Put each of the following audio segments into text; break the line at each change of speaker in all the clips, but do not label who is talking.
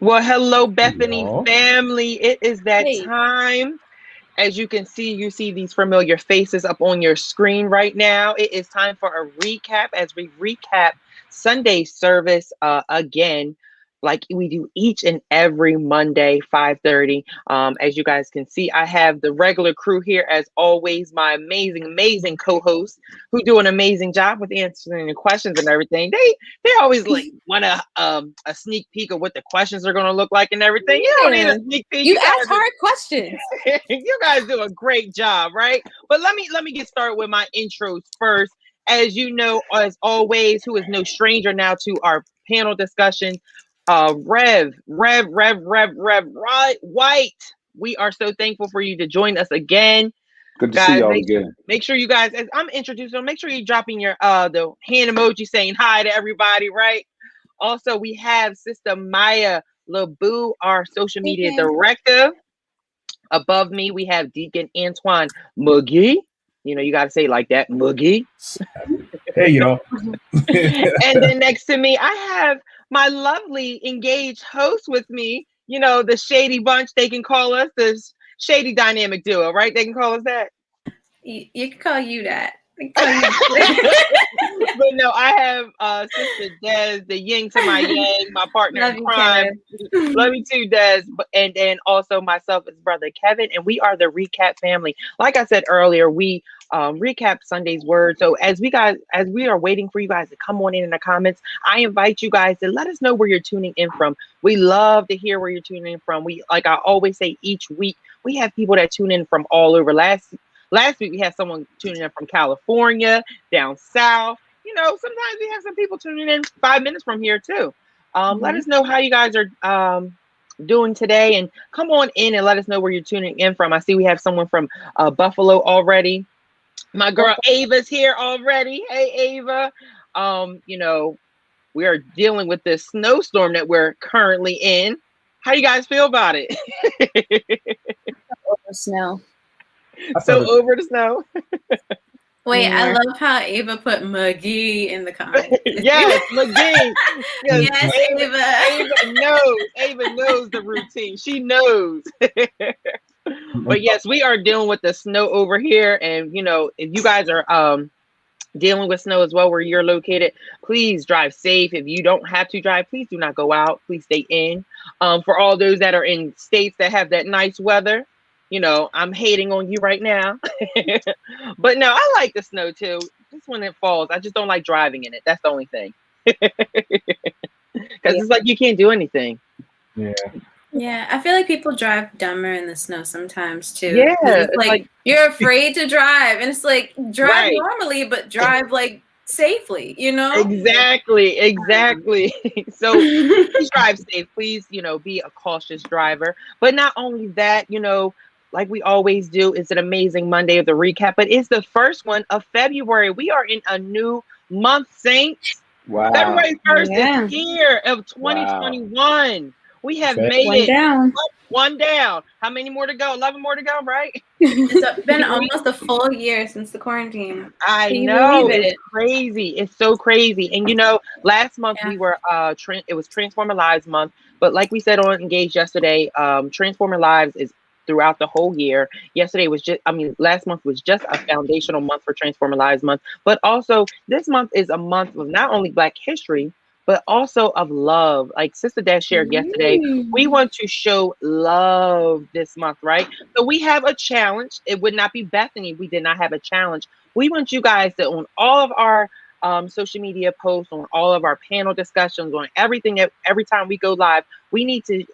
Well, hello, Bethany
Y'all.
family. It is that
Hey.
time. As you can see, you see these familiar faces up on your screen right now. It is time for a recap as we recap Sunday service again, like we do each and every Monday, 5:30. As you guys can see, I have the regular crew here as always, my amazing co-hosts who do an amazing job with answering the questions and everything. They always like want a sneak peek of what the questions are gonna look like and everything. You don't need a sneak peek.
You
guys
ask hard questions.
you guys do a great job, right? But let me get started with my intros first. As you know, as always, who is no stranger now to our panel discussion, Rev, right, White. We are so thankful for you to join us again,
Good to see
guys.
y'all again.
Make sure you guys, as I'm introducing them, make sure you're dropping your the hand emoji saying hi to everybody, right? Also, we have Sister Maya LeBou, our social media director. Above me, we have Deacon Antoine Moogie. You know, you got to say it like that, Moogie.
Hey, y'all.
And then next to me, I have my lovely engaged host with me. You know, the Shady Bunch. They can call us the Shady Dynamic Duo, right? They can call us that.
You can call you that.
But no, I have Sister Des, the yin to my yang, my partner
Love
in
you,
crime. Love you too, Des. And then also myself as brother Kevin, and we are the Recap family. Like I said earlier, we recap Sunday's word. So as we are waiting for you guys to come on in the comments, I invite you guys to let us know where you're tuning in from. We love to hear where you're tuning in from. We, like I always say, each week we have people that tune in from all over. Last week we had someone tuning in from California, down south. You know, sometimes we have some people tuning in 5 minutes from here too. Let us know how you guys are doing today, and come on in and let us know where you're tuning in from. I see we have someone from Buffalo already. My girl Ava's here already. Hey, Ava. You know, we are dealing with this snowstorm that we're currently in. How you guys feel about it?
Over snow.
So over the snow.
Wait, I love how Ava put McGee in the comments.
Yes, McGee.
Yes, Ava.
Ava knows the routine. She knows. But yes, we are dealing with the snow over here. And, you know, if you guys are dealing with snow as well where you're located, please drive safe. If you don't have to drive, please do not go out. Please stay in. For all those that are in states that have that nice weather, you know, I'm hating on you right now. But no, I like the snow too. Just when it falls. I just don't like driving in it. That's the only thing. Because it's like you can't do anything.
Yeah, I feel like people drive dumber in the snow sometimes too.
Yeah,
it's like you're afraid to drive, and it's like drive normally, but drive like safely, you know?
Exactly. So please drive safe. Please, you know, be a cautious driver. But not only that, you know, like we always do, it's an amazing Monday of the recap, but it's the first one of February. We are in a new month, Saints.
Wow.
February 1st is here of 2021. Wow. We have made one down. How many more to go? 11 more to go, right?
It's been almost a full year since the quarantine.
I know. It's crazy. It's so crazy. And you know, last month we were it was Transformer Lives month, but like we said on Engage yesterday, Transformer Lives is throughout the whole year. Last month was just a foundational month for Transformer Lives month, but also this month is a month of not only Black history, but also of love. Like Sister Dash shared yesterday, we want to show love this month, right? So we have a challenge. It would not be Bethany. We did not have a challenge. We want you guys to, on all of our social media posts, on all of our panel discussions, on everything, every time we go live, we need to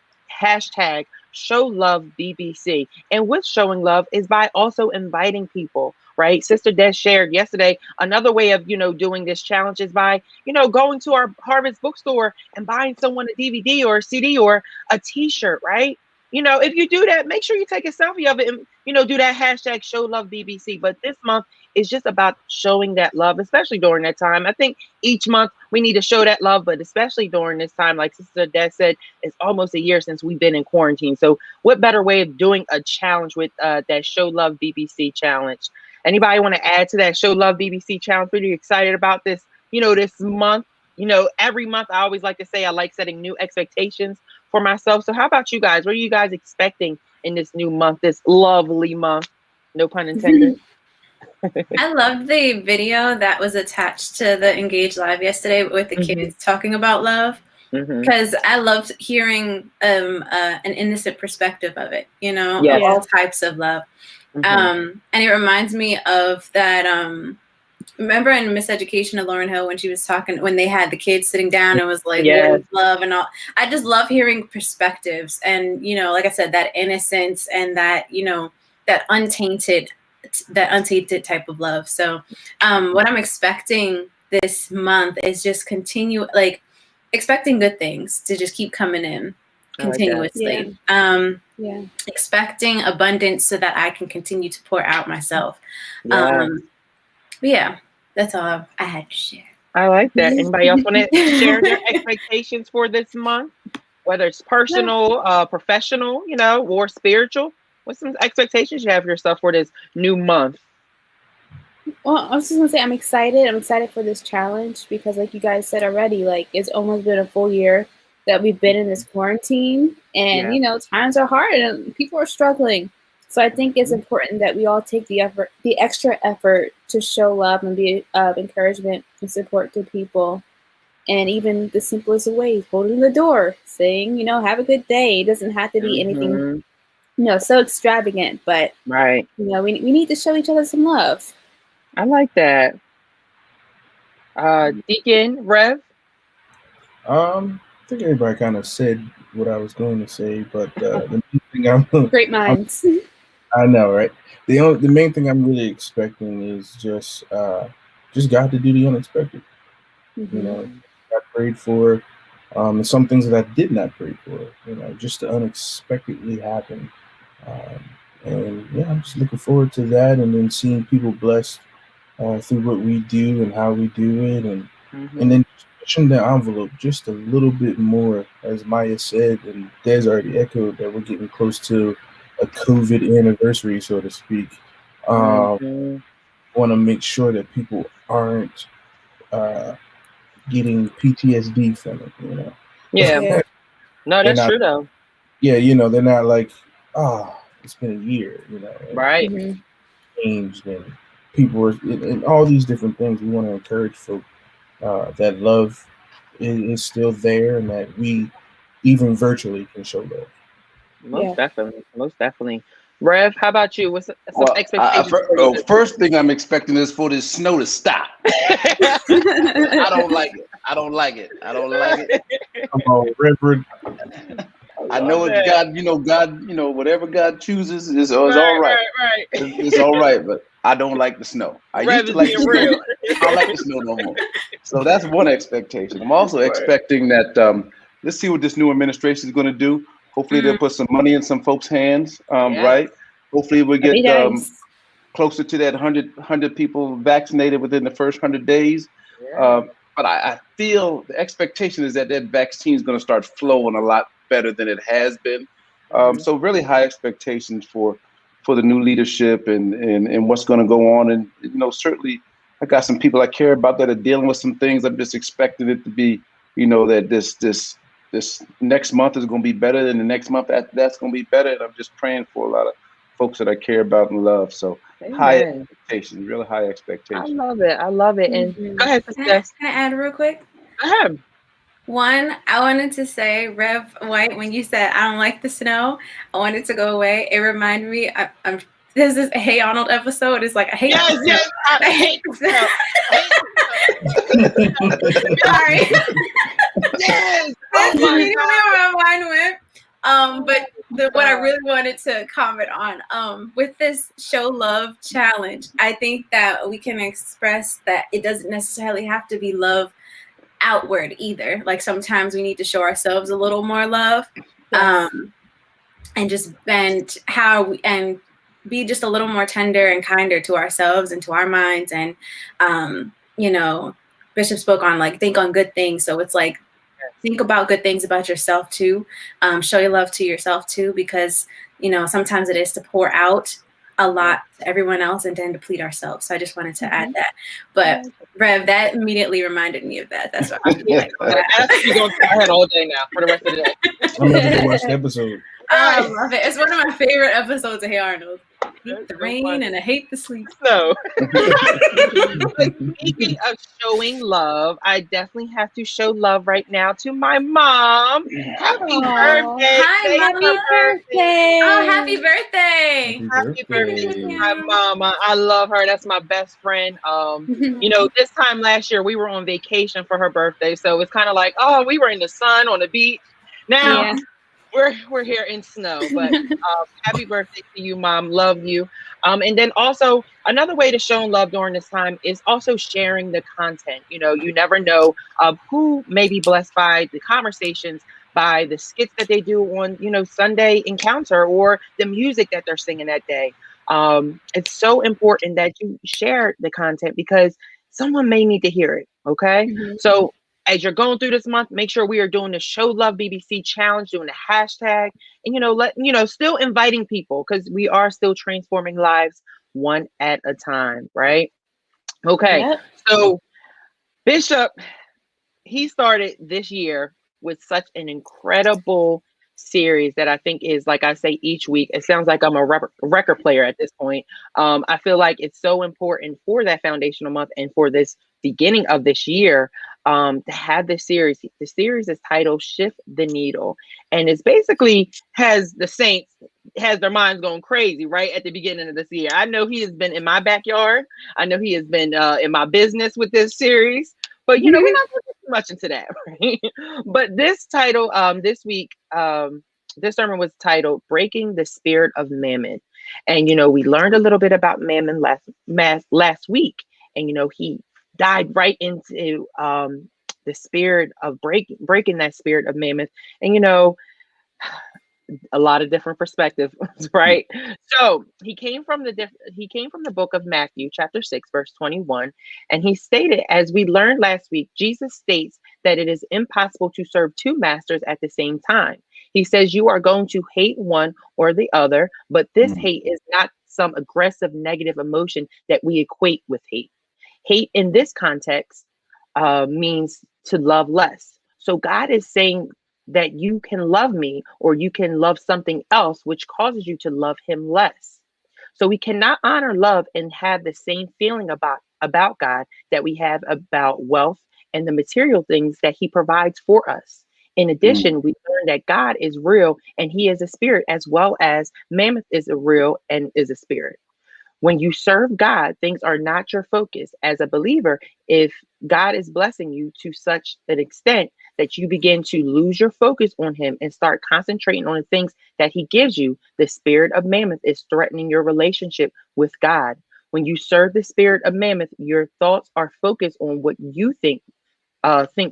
hashtag show love BBC. And with showing love is by also inviting people, right? Sister Des shared yesterday, another way of, you know, doing this challenge is by, you know, going to our Harvest bookstore and buying someone a DVD or a CD or a t-shirt, right? You know, if you do that, make sure you take a selfie of it and, you know, do that hashtag show love BBC. But this month is just about showing that love, especially during that time. I think each month we need to show that love, but especially during this time, like Sister Des said, it's almost a year since we've been in quarantine. So what better way of doing a challenge with that show love BBC challenge? Anybody want to add to that show love BBC challenge? Pretty excited about this, you know, this month every month I always like to say I like setting new expectations for myself. So how about you guys? What are you guys expecting in this new month, this lovely month? No pun intended.
I loved the video that was attached to the Engage Live yesterday with the kids talking about love, because I loved hearing an innocent perspective of it, of all types of love. And it reminds me of that. Remember in Miseducation of Lauryn Hill when she was talking, when they had the kids sitting down and was like, what is love and all. I just love hearing perspectives and, like I said, that innocence and that, that untainted type of love. So what I'm expecting this month is just continue, like expecting good things to just keep coming in continuously. Expecting abundance so that I can continue to pour out myself. Yeah, that's all I had to share.
I like that. Anybody else want to share their expectations for this month? Whether it's personal, professional, or spiritual? What's some expectations you have for yourself for this new month?
Well, I was just going to say I'm excited. I'm excited for this challenge because like you guys said already, like it's almost been a full year that we've been in this quarantine and, times are hard and people are struggling. So I think it's important that we all take the extra effort to show love and be of encouragement and support to people. And even the simplest of ways, holding the door, saying, have a good day. It doesn't have to be anything, so extravagant, but we need to show each other some love.
I like that. Deacon, Rev?
I think everybody kind of said what I was going to say, but the main thing
great minds.
I know, right? The main thing I'm really expecting is just God to do the unexpected. I prayed for, and some things that I did not pray for. Just to unexpectedly happen. And I'm just looking forward to that, and then seeing people blessed through what we do and how we do it, and then pushing the envelope just a little bit more, as Maya said, and Des already echoed that we're getting close to a COVID anniversary, so to speak. Want to make sure that people aren't getting PTSD from it,
Yeah. No, that's true though.
Yeah, they're not like, it's been a year,
right?
Changed and people are, and all these different things. We want to encourage folk that love is still there, and that we even virtually can show love.
Most definitely. Rev, how about you? What's some expectations?
First thing I'm expecting is for this snow to stop. I don't like it.
Come on, Reverend.
I know it's God, whatever God chooses is all right.
Right.
It's all right, but I don't like the snow. I used to like the snow. I don't like the snow no more. So that's one expectation. I'm also expecting that let's see what this new administration is going to do. Hopefully they'll put some money in some folks' hands, right? Hopefully we'll get closer to that 100 people vaccinated within the first 100 days. But I feel the expectation is that vaccine is going to start flowing a lot better than it has been. So really high expectations for the new leadership and what's going to go on. And, certainly I got some people I care about that are dealing with some things. I'm just expecting it to be, that this next month is going to be better than the next month. That's going to be better. And I'm just praying for a lot of folks that I care about and love. So high expectations, really high expectations.
I love it. And go ahead,
Can I add real quick?
Go ahead.
One, I wanted to say, Rev White, when you said I don't like the snow, I wanted to go away. It reminded me, this is a Hey Arnold episode. It's like, I hate I hate the snow. Sorry.
Yes.
That's immediately where my mind went. But what I really wanted to comment on, with this Show Love challenge, I think that we can express that it doesn't necessarily have to be love outward either. Like sometimes we need to show ourselves a little more love, and just and be just a little more tender and kinder to ourselves and to our minds. And Bishop spoke on like think on good things, so it's like think about good things about yourself too. Show your love to yourself too, because sometimes it is to pour out a lot to everyone else and then deplete ourselves. So I just wanted to add that. But Rev, that immediately reminded me of that. That's what I was like.
That's going through my head all day now for the rest of the day.
I'm going to watch the episode.
I love it. It's one of my favorite episodes of Hey Arnold. I hate the rain and I hate the sleep.
So, speaking of showing love, I definitely have to show love right now to my mom. Happy birthday!
Hi,
happy birthday!
Oh, happy birthday!
Happy birthday to my mama. I love her. That's my best friend. You know, this time last year we were on vacation for her birthday, so it's kind of like, oh, we were in the sun on the beach. Now we're here in snow, but happy birthday to you, Mom. Love you. And then also another way to show love during this time is also sharing the content. You know, you never know who may be blessed by the conversations, by the skits that they do on, you know, Sunday Encounter, or the music that they're singing that day. It's so important that you share the content because someone may need to hear it. Okay. So as you're going through this month, make sure we are doing the Show Love BBC challenge, doing the hashtag, and, you know, still inviting people because we are still transforming lives one at a time. Right. Okay. So Bishop, he started this year with such an incredible series that I think is, like I say, each week. It sounds like I'm a record player at this point. I feel like it's so important for that foundational month and for this beginning of this year to have this series. The series is titled Shift the Needle, and it's basically has the saints has their minds going crazy right at the beginning of this year. I know he has been in my backyard. I know he has been in my business with this series. But, you know, we're not going to get too much into that, right? But this title, this week, this sermon was titled Breaking the Spirit of Mammon. And, you know, we learned a little bit about Mammon last week. And, you know, he died right into the spirit of breaking that spirit of Mammon. And, you know, a lot of different perspectives, right? So he came from the book of Matthew, chapter 6, verse 21. And he stated, as we learned last week, Jesus states that it is impossible to serve two masters at the same time. He says you are going to hate one or the other, but this hate is not some aggressive negative emotion that we equate with hate. Hate in this context means to love less. So God is saying that you can love me or you can love something else, which causes you to love him less. So we cannot honor love and have the same feeling about God that we have about wealth and the material things that he provides for us. In addition, we learn that God is real and he is a spirit, as well as Mammoth is a real and is a spirit. When you serve God, things are not your focus. As a believer, if God is blessing you to such an extent that you begin to lose your focus on him and start concentrating on the things that he gives you, the spirit of Mammoth is threatening your relationship with God. When you serve the spirit of Mammoth, your thoughts are focused on what you think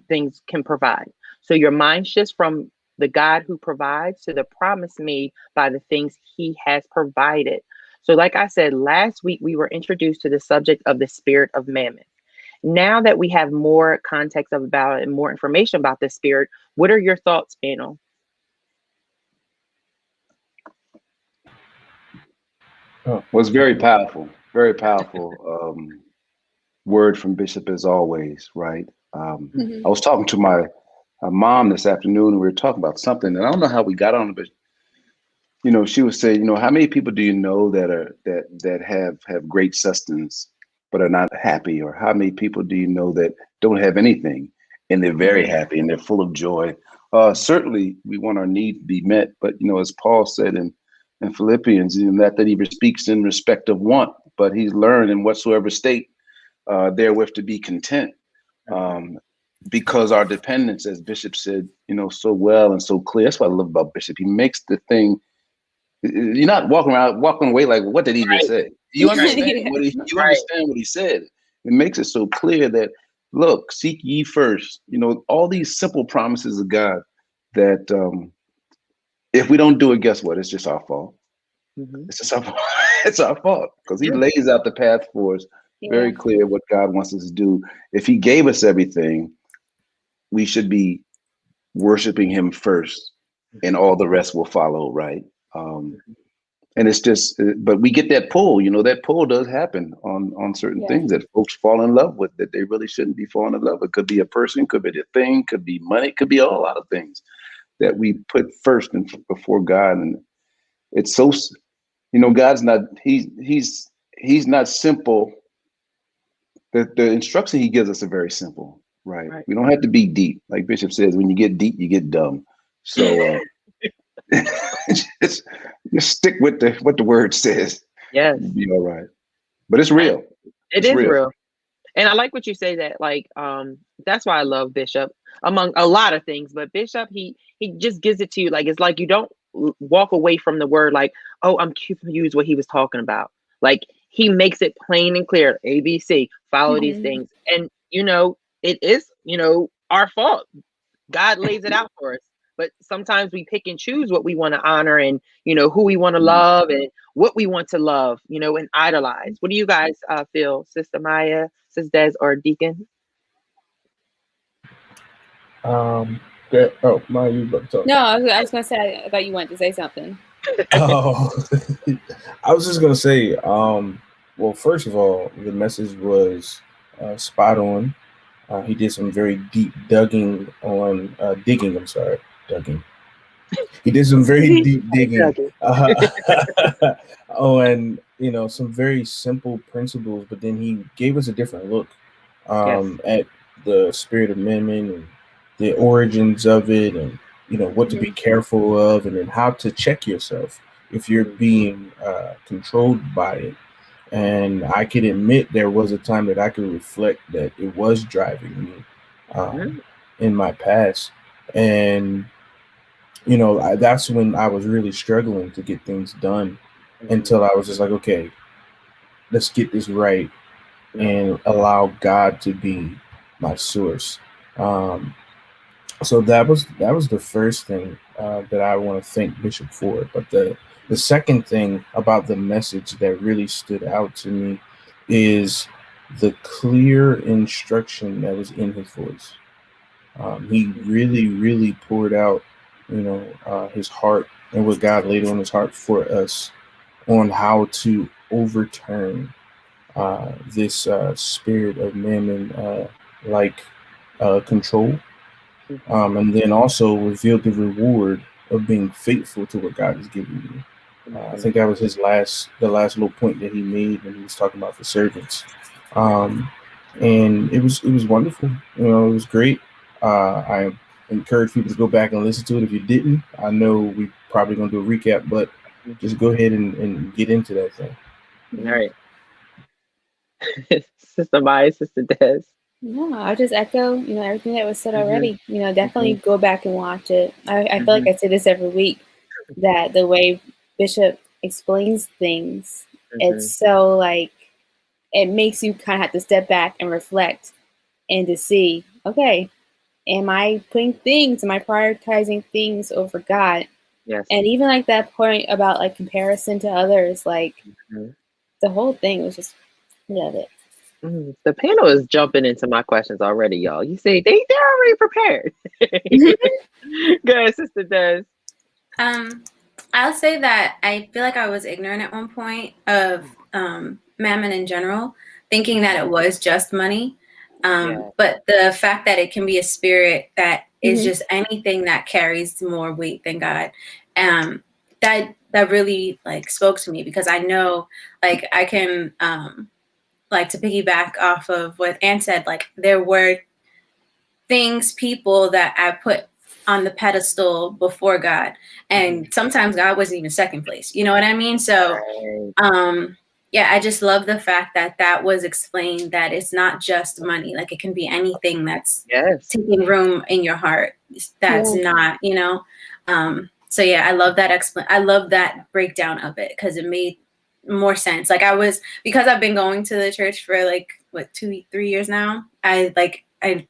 things can provide. So your mind shifts from the God who provides to the promise made by the things he has provided. So like I said, last week we were introduced to the subject of the spirit of Mammon. Now that we have more context about it and more information about the spirit, what are your thoughts, panel?
Was very powerful word from Bishop as always, right? I was talking to my mom this afternoon and we were talking about something, and I don't know how we got on it, but you know, she was saying, you know, how many people do you know that have great sustenance but are not happy? Or how many people do you know that don't have anything and they're very happy and they're full of joy? Certainly we want our needs to be met, but you know, as Paul said in Philippians, you know, that he speaks in respect of want, but he's learned in whatsoever state therewith to be content. Because our dependence, as Bishop said, you know, so well and so clear. That's what I love about Bishop. He makes the thing. You're not walking away like, what did he just say? You understand understand what he said. It makes it so clear that, look, seek ye first. You know, all these simple promises of God that if we don't do it, guess what? It's just our fault. It's just our fault. It's our fault because he lays out the path for us. Very clear what God wants us to do. If he gave us everything, we should be worshiping him first and all the rest will follow, right? And it's just, but we get that pull, that pull does happen on certain things that folks fall in love with that they really shouldn't be falling in love with. It could be a person, could be a thing, could be money, could be a lot of things that we put first and before God. And it's so, God's not, he's not simple. The instruction he gives us are very simple, right? We don't have to be deep. Like Bishop says, when you get deep, you get dumb. So just stick with what the word says.
Yes.
You'll be all right. But it's real.
It's real. And I like what you say that, like, that's why I love Bishop, among a lot of things. But Bishop, he just gives it to you. Like, it's like you don't walk away from the word like, oh, I'm confused what he was talking about. Like, he makes it plain and clear. ABC, follow these things. And, it is, our fault. God lays it out for us. But sometimes we pick and choose what we want to honor and, who we want to love and what we want to love, and idolize. What do you guys feel, Sister Maya, Sister Des, or Deacon?
Maya, you about to talk.
No, I was going to say, I thought you wanted to say something.
Oh, I was just going to say, well, first of all, the message was spot on. He did some very deep digging. He did some very deep digging on, some very simple principles, but then he gave us a different look at the spirit of Mammon and the origins of it, and what to be careful of, and then how to check yourself if you're being controlled by it. And I can admit there was a time that I could reflect that it was driving me in my past. And, that's when I was really struggling to get things done until I was just like, okay, let's get this right and allow God to be my source. So that was the first thing that I want to thank Bishop for. But the second thing about the message that really stood out to me is the clear instruction that was in his voice. He really, really poured out, his heart and what God laid on his heart for us on how to overturn this spirit of Mammon, control. And then also revealed the reward of being faithful to what God has given you. I think that was the last little point that he made when he was talking about the servants. And it was wonderful. It was great. I encourage people to go back and listen to it. If you didn't, I know we're probably going to do a recap, but just go ahead and get into that thing.
All right. Sister Maya, Sister Des.
No, I just echo, everything that was said already. Definitely go back and watch it. I feel like I say this every week, that the way Bishop explains things, it's so like, it makes you kind of have to step back and reflect and to see, okay, am I prioritizing things over God?
Yes.
And even like that point about like comparison to others, like the whole thing was just, love it.
The panel is jumping into my questions already, y'all. You see, they're already prepared. Go ahead, Sister Des.
I'll say that I feel like I was ignorant at one point of Mammon in general, thinking that it was just money. But the fact that it can be a spirit that is just anything that carries more weight than God, that really like spoke to me, because I know, like, I can like, to piggyback off of what Ann said, like, there were people that I put on the pedestal before God, and sometimes God wasn't even second place. You know what I mean? So, I just love the fact that was explained, that it's not just money. Like, it can be anything that's taking room in your heart. That's not, So I love that I love that breakdown of it, because it made more sense. Like, because I've been going to the church for like 2-3 years now. I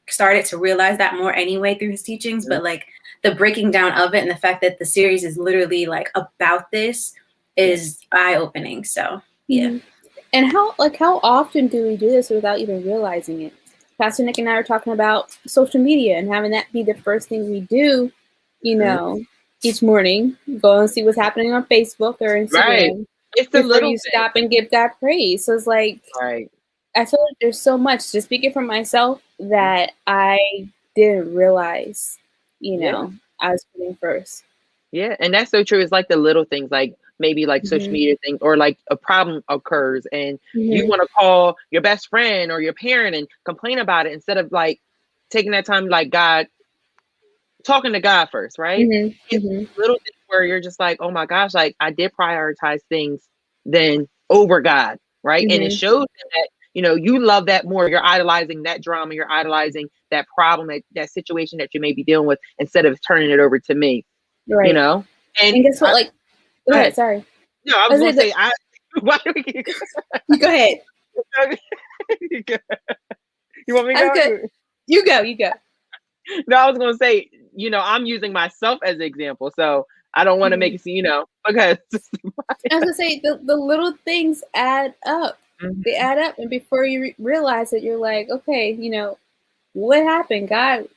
started to realize that more anyway through his teachings, but like the breaking down of it and the fact that the series is literally like about this is eye-opening. So yeah.
And how often do we do this without even realizing it? Pastor Nick and I are talking about social media and having that be the first thing we do, each morning. Go and see what's happening on Facebook or Instagram.
Right. It's the
before
little
you stop and give God praise. So it's like,
right.
I feel like there's so much, just speaking for myself, that I didn't realize, I was putting first.
Yeah, and that's so true. It's like the little things, like maybe like social media thing, or like a problem occurs and you want to call your best friend or your parent and complain about it instead of like taking that time, like talking to God first, right? It's little things where you're just like, oh my gosh, like I did prioritize things then over God, right? And it shows that, you love that more. You're idolizing that drama, you're idolizing that problem, that situation that you may be dealing with instead of turning it over to me.
Right. And guess what? Go ahead. Sorry.
No, I was going to say, why do we keep...
You go ahead.
You want me to go?
Good. You go.
No, I was going to say, I'm using myself as an example, so I don't want to make it seem, because
I was going to say the little things add up. They add up, and before you realize it, you're like, okay, what happened, God?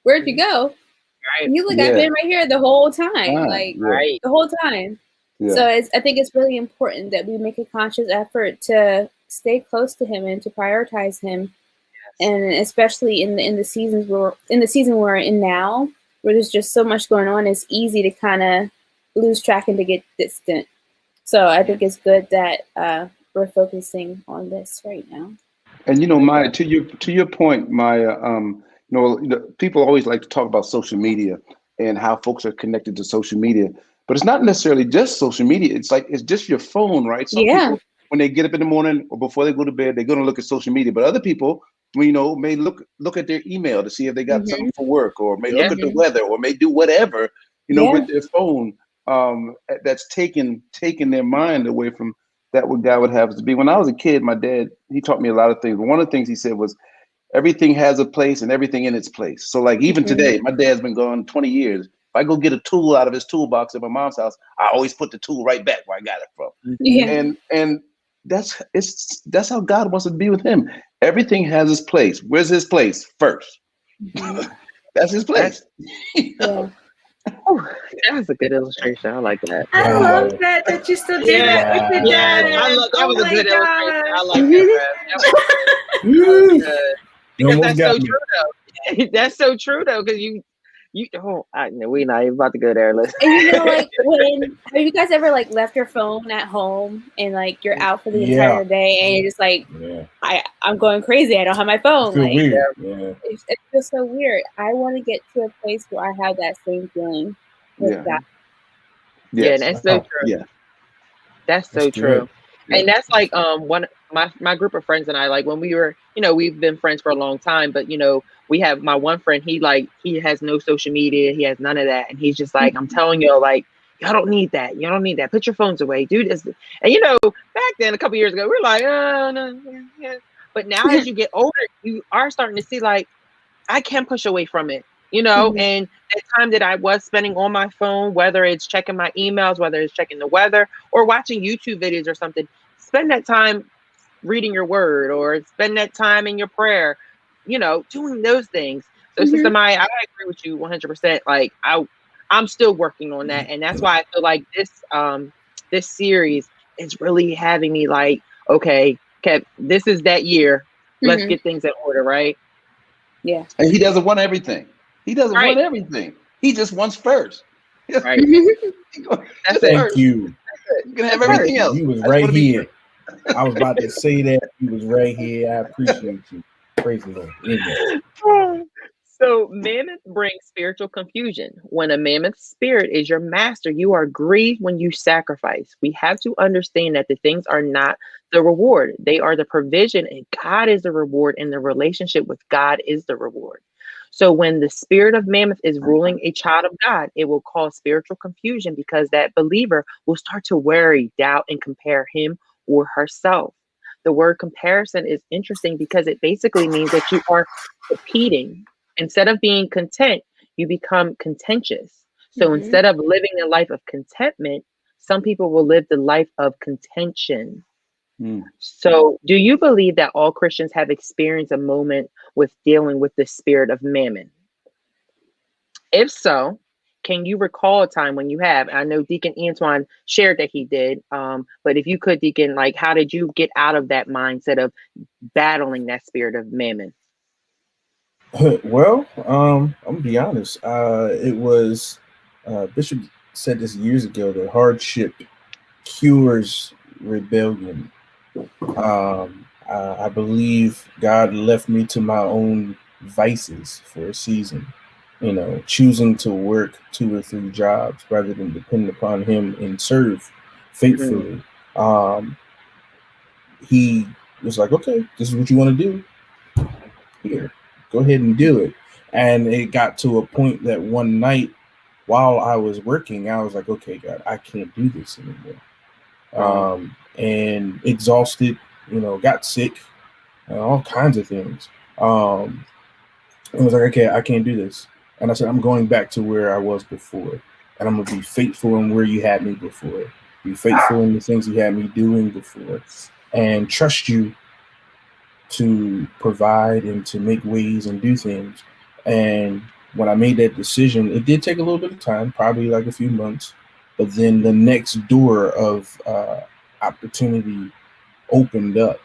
Where'd you go?
Right.
You look, I've been right here the whole time,
the
whole time. Yeah. So I think it's really important that we make a conscious effort to stay close to Him and to prioritize Him, and especially in the season we're in now, where there's just so much going on. It's easy to kind of lose track and to get distant. So I think it's good that we're focusing on this right now.
And Maya, to your point, Maya, people always like to talk about social media and how folks are connected to social media, but it's not necessarily just social media. It's just your phone, right? Some people, when they get up in the morning or before they go to bed, they're going to look at social media. But other people, may look at their email to see if they got something for work, or may look at the weather, or may do whatever, with their phone. That's taking their mind away from that what God would have us to be. When I was a kid, my dad, he taught me a lot of things. But one of the things he said was, everything has a place and everything in its place. So like even today, my dad's been gone 20 years. If I go get a tool out of his toolbox at my mom's house, I always put the tool right back where I got it from. And that's how God wants us to be with Him. Everything has its place. Where's His place? First. That's His place.
Oh, that was a good illustration. I like that.
I love that you still do that with your dad.
I love that. Was a good illustration. I like that. That was good. Because that's so true though. That's so true though, because we're not even about to go there. Listen.
And have you guys ever like left your phone at home and like you're out for the entire day and you're just like, I'm going crazy. I don't have my phone. It feels so weird. I want to get to a place where I have that same feeling with that.
Yeah, that's so true. Yeah, that's so true. And that's like one my group of friends and I, like when we were, we've been friends for a long time, but we have my one friend, he has no social media, he has none of that, and he's just like, I'm telling you, like, y'all don't need that. You don't need that. Put your phones away, dude. And back then, a couple years ago, we're like, oh no, yeah. But now as you get older, you are starting to see like, I can push away from it, and the time that I was spending on my phone, whether it's checking my emails, whether it's checking the weather or watching YouTube videos or something, spend that time reading your word or spend that time in your prayer, doing those things. So Sister Maya, I agree with you 100%. Like I'm still working on that. And that's why I feel like this series is really having me like, okay, this is that year. Let's get things in order, right?
Yeah.
And He doesn't want everything. He doesn't want everything. He just wants first.
Right.
Thank you.
You can have everything else.
You was right here. I was about to say that. You was right here. I appreciate you. Praise the Lord.
So Mammoth brings spiritual confusion. When a mammoth spirit is your master, you are grieved when you sacrifice. We have to understand that the things are not the reward. They are the provision, and God is the reward, and the relationship with God is the reward. So when the spirit of mammoth is ruling a child of God, it will cause spiritual confusion because that believer will start to worry, doubt, and compare him or herself. The word comparison is interesting because it basically means that you are competing. Instead of being content, you become contentious. So instead of living a life of contentment, some people will live the life of contention. So do you believe that all Christians have experienced a moment with dealing with the spirit of Mammon? If so, can you recall a time when you have? I know Deacon Antoine shared that he did, but if you could, Deacon, like, how did you get out of that mindset of battling that spirit of Mammon?
Well, I'm gonna be honest. It was Bishop said this years ago that hardship cures rebellion. I believe God left me to my own vices for a season. You know, choosing to work 2 or 3 jobs rather than depend upon Him and serve faithfully. He was like, "Okay, this is what you want to do. Here, go ahead and do it." And it got to a point that one night while I was working, I was like, "Okay, God, I can't do this anymore." And exhausted, you know, got sick, and all kinds of things. I was like, "Okay, I can't do this." And I said, "I'm going back to where I was before, and I'm gonna be faithful in where you had me before. Be faithful in the things you had me doing before, and trust you to provide and to make ways and do things." And when I made that decision, it did take a little bit of time, probably like a few months, but then the next door of opportunity opened up.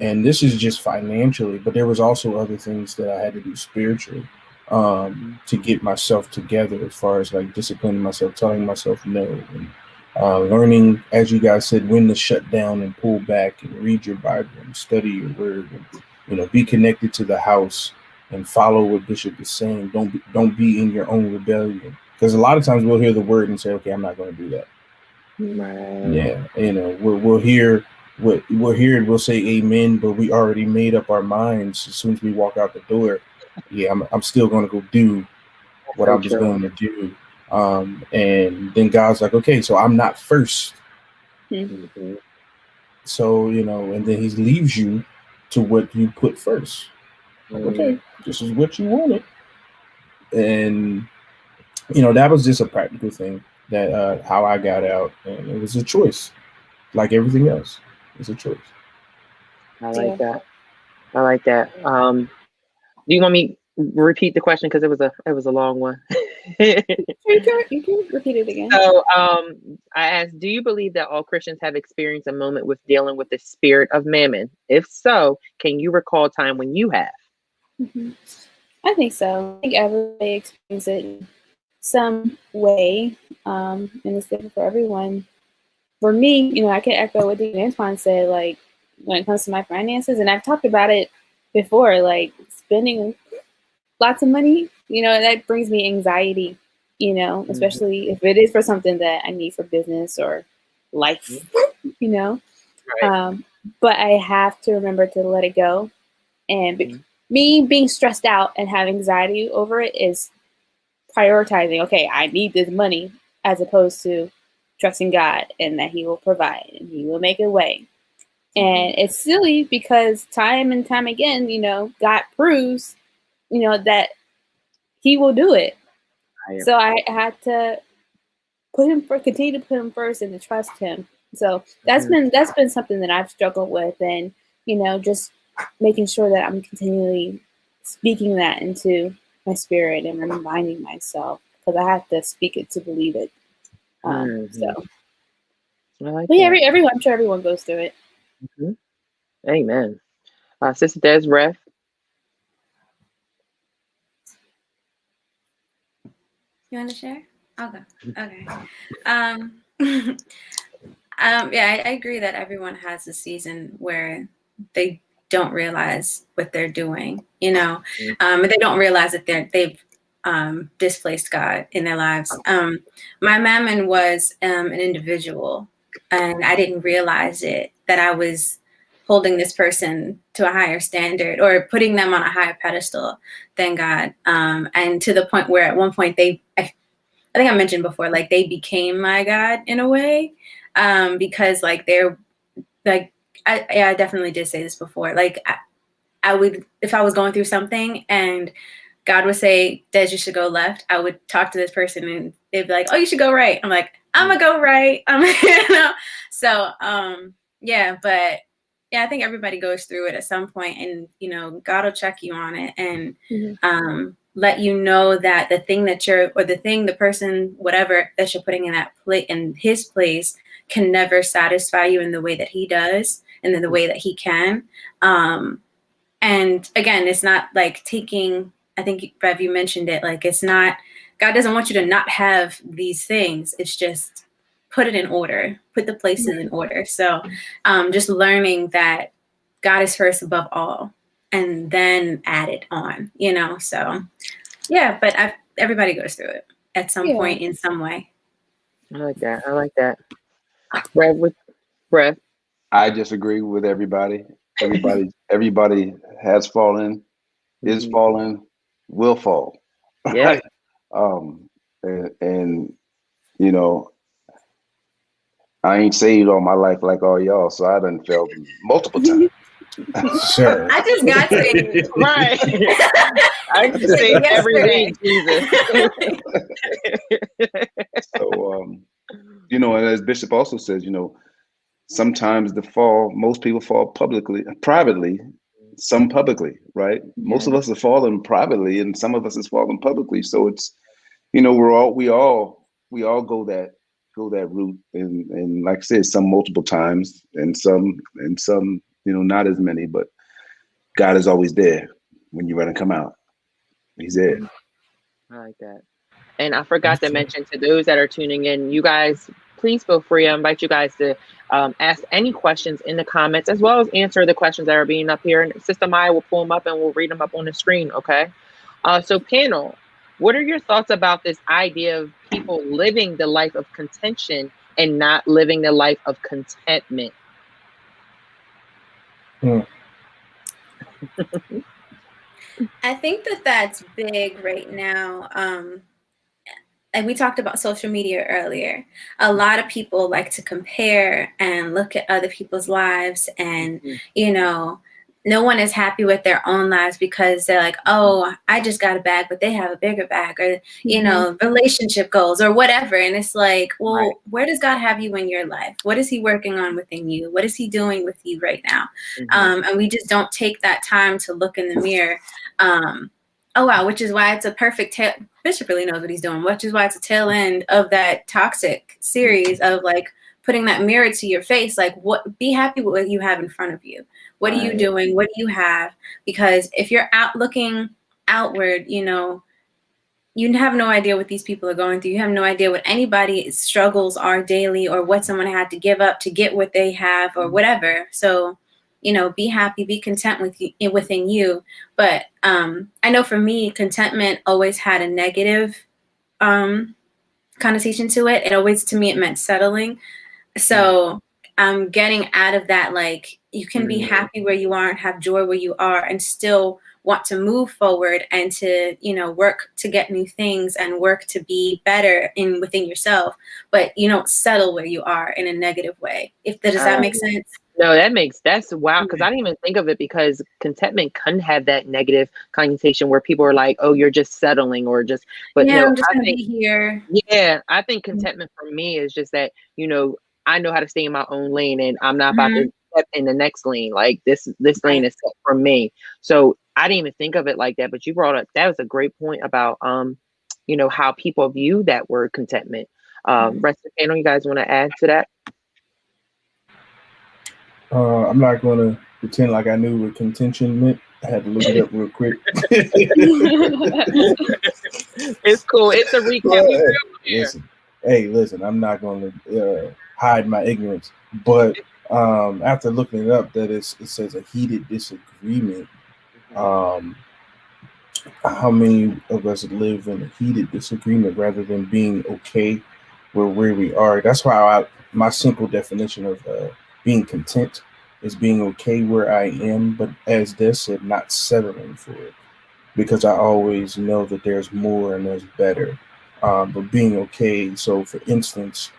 And this is just financially, but there was also other things that I had to do spiritually to get myself together, as far as like disciplining myself, telling myself no, and learning, as you guys said, when to shut down and pull back and read your Bible and study your word, and, you know, be connected to the house and follow what Bishop is saying. Don't be in your own rebellion, because a lot of times we'll hear the word and say, "Okay, I'm not going to do that."
Right.
Yeah, you know, we'll hear what we'll hear and we'll say amen, but we already made up our minds as soon as we walk out the door. Yeah, I'm still going to go do what I was going to do. And then God's like, "Okay, so I'm not first." So, you know, and then He leaves you to what you put first. Like, okay, this is what you wanted. And, you know, that was just a practical thing that how I got out. And it was a choice, like everything else. It's a choice.
I like that. I like that. Do you want me to repeat the question, because it was a long one?
You can repeat it again.
So I asked, do you believe that all Christians have experienced a moment with dealing with the spirit of Mammon? If so, can you recall a time when you have?
I think so. I think everybody experiences it in some way, and it's different for everyone. For me, you know, I can echo what Deacon Antoine said, like, when it comes to my finances, and I've talked about it before, like spending lots of money, you know, that brings me anxiety, you know, especially if it is for something that I need for business or life, you know.
Right.
But I have to remember to let it go. And me being stressed out and have anxiety over it is prioritizing, okay, I need this money, as opposed to trusting God and that He will provide and He will make a way. And it's silly because time and time again, you know, God proves, you know, that He will do it. So I had to continue to put Him first and to trust Him. So that's been something that I've struggled with, and, you know, just making sure that I'm continually speaking that into my spirit and reminding myself, because I have to speak it to believe it. So, but yeah, everyone, I'm sure everyone goes through it.
Amen. Sister Des, Ref.
You want to share? Okay. Yeah, I agree that everyone has a season where they don't realize what they're doing, you know, they don't realize that they've displaced God in their lives. My Mammon was an individual, and I didn't realize it, that I was holding this person to a higher standard or putting them on a higher pedestal than God. And to the point where at one point I think I mentioned before, like, they became my God in a way, because like they're like, I definitely did say this before. Like, I would, if I was going through something and God would say, Des, you should go left, I would talk to this person and they'd be like, oh, you should go right. I'm like, I'm gonna go right. You know? So yeah, but yeah, I think everybody goes through it at some point, and, you know, God will check you on it. And let you know that the thing that the person, whatever that you're putting in that in his place can never satisfy you in the way that he does and in the way that he can. And again, it's not like taking, I think, Bev, you mentioned it, like it's not, God doesn't want you to not have these things. It's just put it in order, put the places in order. So just learning that God is first above all and then add it on, so yeah, but everybody goes through it at some point in some way.
I like that. Breath.
I just agree with everybody. Everybody has fallen, is falling, will fall.
Yeah.
And I ain't saved all my life like all y'all, so I done fell multiple times.
Sure.
I just got saved.
Right. I get saved every week, Jesus.
So, and as Bishop also says, sometimes most people fall privately, some publicly, right? Yeah. Most of us are falling privately, and some of us is falling publicly. So it's, we all go that route, and like I said, some multiple times, and some, not as many. But God is always there when you're ready to come out. He's there.
I like that. And I forgot to mention to those that are tuning in, you guys, please feel free. I invite you guys to ask any questions in the comments, as well as answer the questions that are being up here. And Sister Maya will pull them up and we'll read them up on the screen. Okay. So panel, what are your thoughts about this idea of people living the life of contention and not living the life of contentment?
I think that's big right now. And we talked about social media earlier. A lot of people like to compare and look at other people's lives, and no one is happy with their own lives because they're like, oh, I just got a bag, but they have a bigger bag, or relationship goals or whatever. And it's like, well, right. Where does God have you in your life? What is he working on within you? What is he doing with you right now? And we just don't take that time to look in the mirror. Oh, wow. Which is why it's a perfect Bishop really knows what he's doing, which is why it's a tail end of that toxic series of like putting that mirror to your face. Like, be happy with what you have in front of you. What are you doing? What do you have? Because if you're out looking outward, you have no idea what these people are going through. You have no idea what anybody's struggles are daily, or what someone had to give up to get what they have, or whatever. So, be happy, be content within you. But I know for me, contentment always had a negative connotation to it. To me, it meant settling. So I'm getting out of that. Like, you can be happy where you are and have joy where you are and still want to move forward and to, work to get new things and work to be better within yourself. But you don't settle where you are in a negative way. Does that make sense?
No, that's wow. Because I didn't even think of it, because contentment can have that negative connotation where people are like, oh, you're just settling, or just, but
yeah,
no,
I'm just gonna be here.
Yeah. I think contentment for me is just that, I know how to stay in my own lane, and I'm not about to step in the next lane. Like this lane is set for me. So I didn't even think of it like that, but you brought up, that was a great point about, how people view that word contentment. Rest of the panel, you guys want to add to that?
I'm not going to pretend like I knew what contention meant. I had to look it up real quick.
It's cool. It's a recap.
Listen, I'm not going to hide my ignorance. But after looking it up, that it says a heated disagreement. How many of us live in a heated disagreement rather than being okay with where we are? That's why my simple definition of being content is being okay where I am, but as Des said, not settling for it, because I always know that there's more and there's better. But being okay. So, for instance,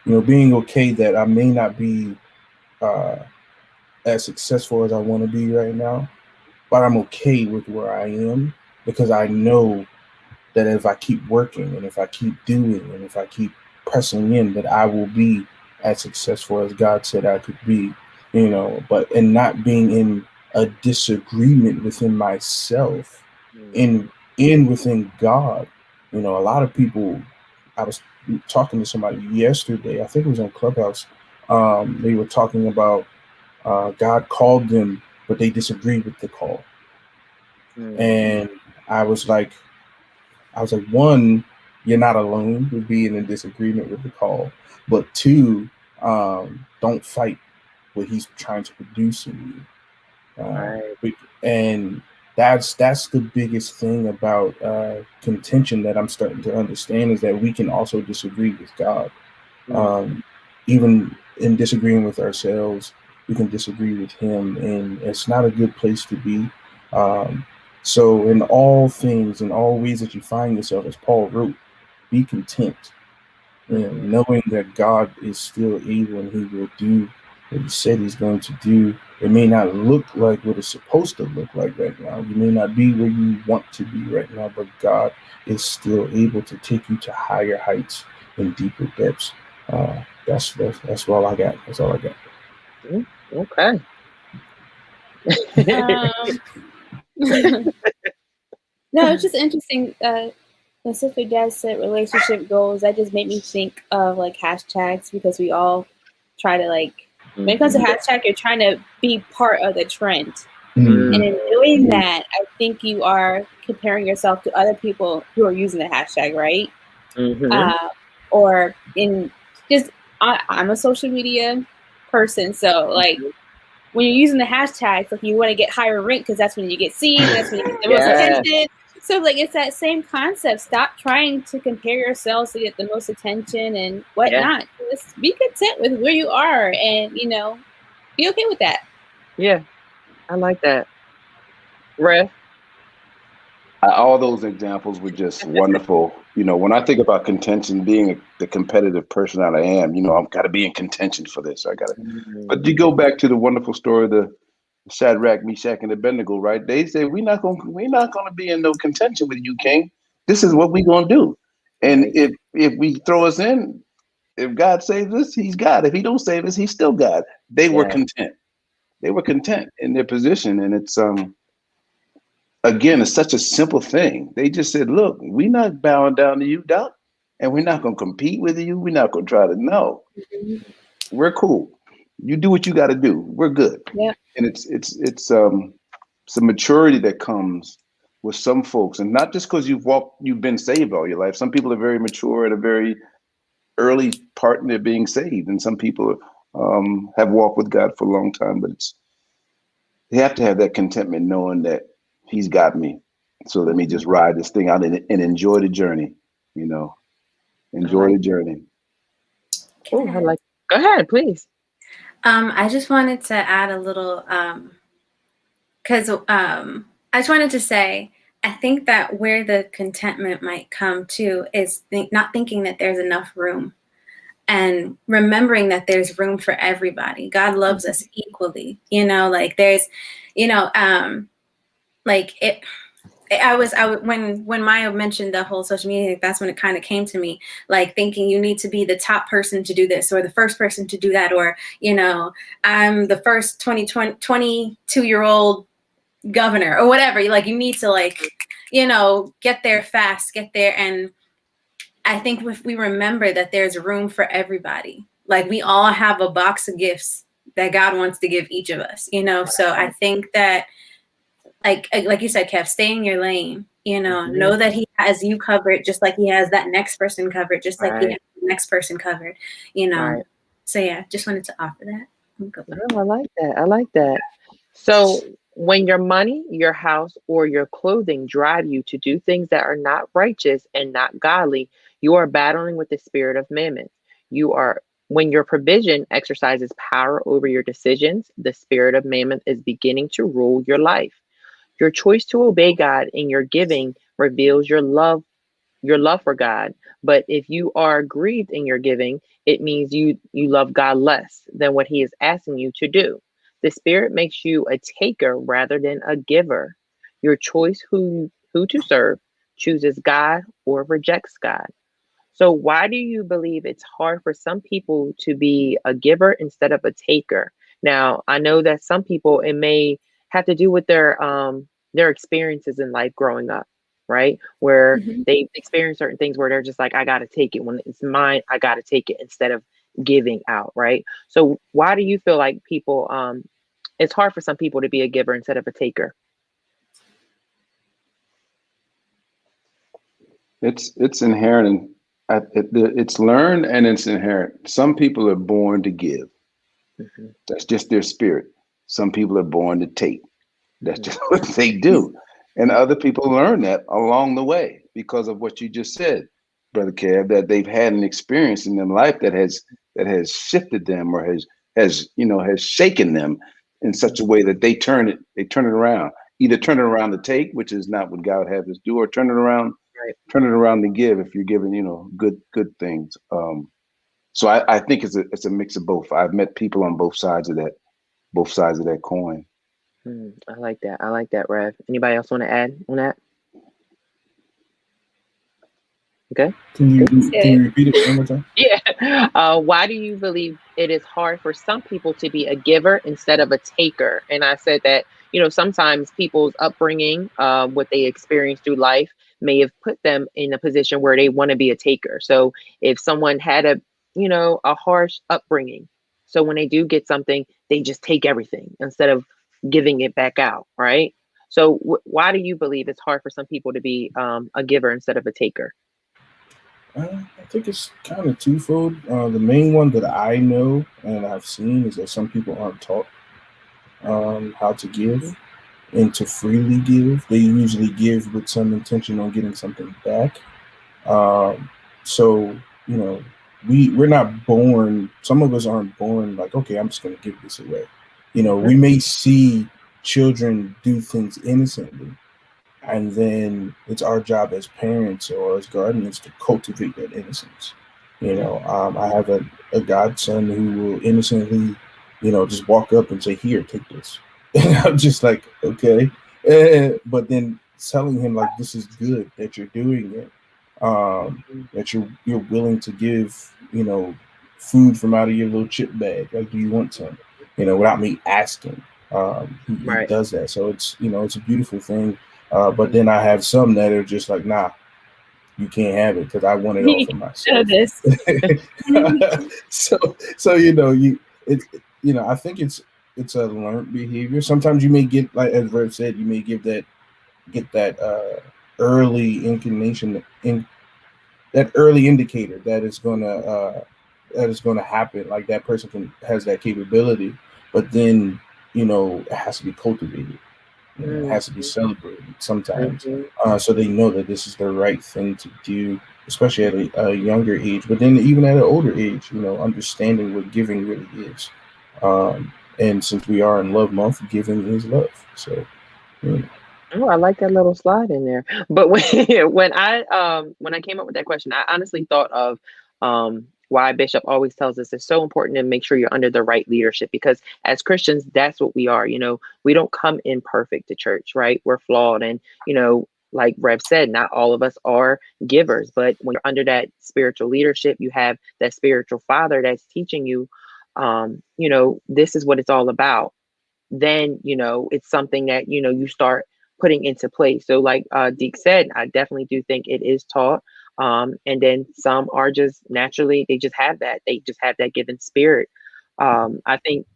being okay that I may not be as successful as I want to be right now, but I'm okay with where I am, because I know that if I keep working and if I keep doing and if I keep pressing in, that I will be as successful as God said I could be, and not being in a disagreement within myself in within God. You know, a lot of people. I was talking to somebody yesterday. I think it was on Clubhouse. They were talking about God called them, but they disagreed with the call. And I was like, one, you're not alone with being in disagreement with the call, but two, don't fight what he's trying to produce in you. And that's the biggest thing about contention that I'm starting to understand, is that we can also disagree with God. Even in disagreeing with ourselves, we can disagree with him, and it's not a good place to be. So in all things, in all ways that you find yourself, as Paul wrote, be content, and knowing that God is still able and he will do what he said he's going to do. It may not look like what it's supposed to look like right now. You may not be where you want to be right now, but God is still able to take you to higher heights and deeper depths. That's all I got. That's all I got.
Okay.
No, it's just interesting. When Sister Dad said relationship goals, that just made me think of like hashtags, because we all try to like, when it comes to hashtag, you're trying to be part of the trend. And in doing that, I think you are comparing yourself to other people who are using the hashtag, right? Or in just, I'm a social media person, so like when you're using the hashtags, like you want to get higher rank because that's when you get seen, that's when you get the most attention. So like it's that same concept. Stop trying to compare yourselves to get the most attention and whatnot. Just be content with where you are, and you know, be okay with that.
Yeah, I like that. Ref?
All those examples were just wonderful. You know, when I think about contention, being the competitive person that I am, you know, I've got to be in contention for this. I got to. But you go back to the wonderful story of the Shadrach, Meshach, and Abednego, right? They say we're not gonna be in no contention with you, King. This is what we're gonna do. And if we throw us in, if God saves us, he's God. If he don't save us, he's still God. They were content. They were content in their position. And it's again, it's such a simple thing. They just said, look, we're not bowing down to you, Doc, and we're not gonna compete with you. We're not gonna try to know. We're cool. You do what you gotta do. We're good.
Yeah.
And it's a maturity that comes with some folks, and not just because you've been saved all your life. Some people are very mature at a very early part in their being saved, and some people have walked with God for a long time. But they have to have that contentment, knowing that he's got me. So let me just ride this thing out and enjoy the journey. You know, enjoy the journey.
Oh, I like. Go ahead, please.
I just wanted to add a little, because I just wanted to say, I think that where the contentment might come to is not thinking that there's enough room, and remembering that there's room for everybody. God loves us equally, you know, like there's, you know, like it. I when Maya mentioned the whole social media, that's when it kind of came to me, like thinking you need to be the top person to do this or the first person to do that, or, you know, I'm the first 22-year-old governor or whatever. Like you need to, like, you know, get there fast, get there. And I think if we remember that there's room for everybody, like we all have a box of gifts that God wants to give each of us, you know? So I think that, like you said, Kev, stay in your lane, you know, know that he has you covered just like he has that next person covered, just like he has the next person covered, you know? So yeah, just wanted to offer that.
Oh, I like that. I like that. So when your money, your house, or your clothing drive you to do things that are not righteous and not godly, you are battling with the spirit of Mammon. When your provision exercises power over your decisions, the spirit of Mammon is beginning to rule your life. Your choice to obey God in your giving reveals your love for God. But if you are grieved in your giving, it means you love God less than what he is asking you to do. The spirit makes you a taker rather than a giver. Your choice who to serve chooses God or rejects God. So why do you believe it's hard for some people to be a giver instead of a taker? Now, I know that some people, it may have to do with their their experiences in life growing up, right? Where they experience certain things where they're just like, I got to take it when it's mine. I got to take it instead of giving out, right? So why do you feel like people, it's hard for some people to be a giver instead of a taker?
It's inherent. It's learned and it's inherent. Some people are born to give. That's just their spirit. Some people are born to take. That's just what they do. And other people learn that along the way because of what you just said, Brother Kev, that they've had an experience in their life that has shifted them or has shaken them in such a way that they turn it around. Either turn it around to take, which is not what God has us do, or turn it around to give if you're giving, good things. So I think it's a mix of both. I've met people on both sides of that coin.
I like that. I like that, Rev. Anybody else want to add on that? Okay.
Can you repeat it one more time?
Yeah. Why do you believe it is hard for some people to be a giver instead of a taker? And I said that, sometimes people's upbringing, what they experience through life may have put them in a position where they want to be a taker. So if someone had a harsh upbringing, so when they do get something, they just take everything instead of giving it back out, right? So why do you believe it's hard for some people to be a giver instead of a taker?
I think it's kind of twofold. The main one that I know and I've seen is that some people aren't taught how to give and to freely give. They usually give with some intention on getting something back. So we're not born. Some of us aren't born like, okay, I'm just going to give this away. We may see children do things innocently, and then it's our job as parents or as guardians to cultivate that innocence. I have a godson who will innocently, just walk up and say, "Here, take this." And I'm just like, okay. But then telling him like, this is good that you're doing it, that you're willing to give, food from out of your little chip bag. Like, do you want some? Without me asking. He does that. So it's a beautiful thing. But then I have some that are just like, nah, you can't have it because I want it all for myself. I think it's a learned behavior. Sometimes you may get, like as Rev said, you may get that early inclination that early indicator that is gonna happen. Like that person has that capability, but then it has to be cultivated. It has to be celebrated sometimes, so they know that this is the right thing to do, especially at a younger age. But then even at an older age, understanding what giving really is. And since we are in Love Month, giving is love. So.
Oh, I like that little slide in there. But when I came up with that question, I honestly thought of why Bishop always tells us it's so important to make sure you're under the right leadership, because as Christians, that's what we are. We don't come in perfect to church, right? We're flawed. And, like Rev said, not all of us are givers, but when you're under that spiritual leadership, you have that spiritual father that's teaching you, this is what it's all about. Then, it's something that, you start putting into place. So like Deke said, I definitely do think it is taught. And then some are just naturally, they just have that given spirit. I think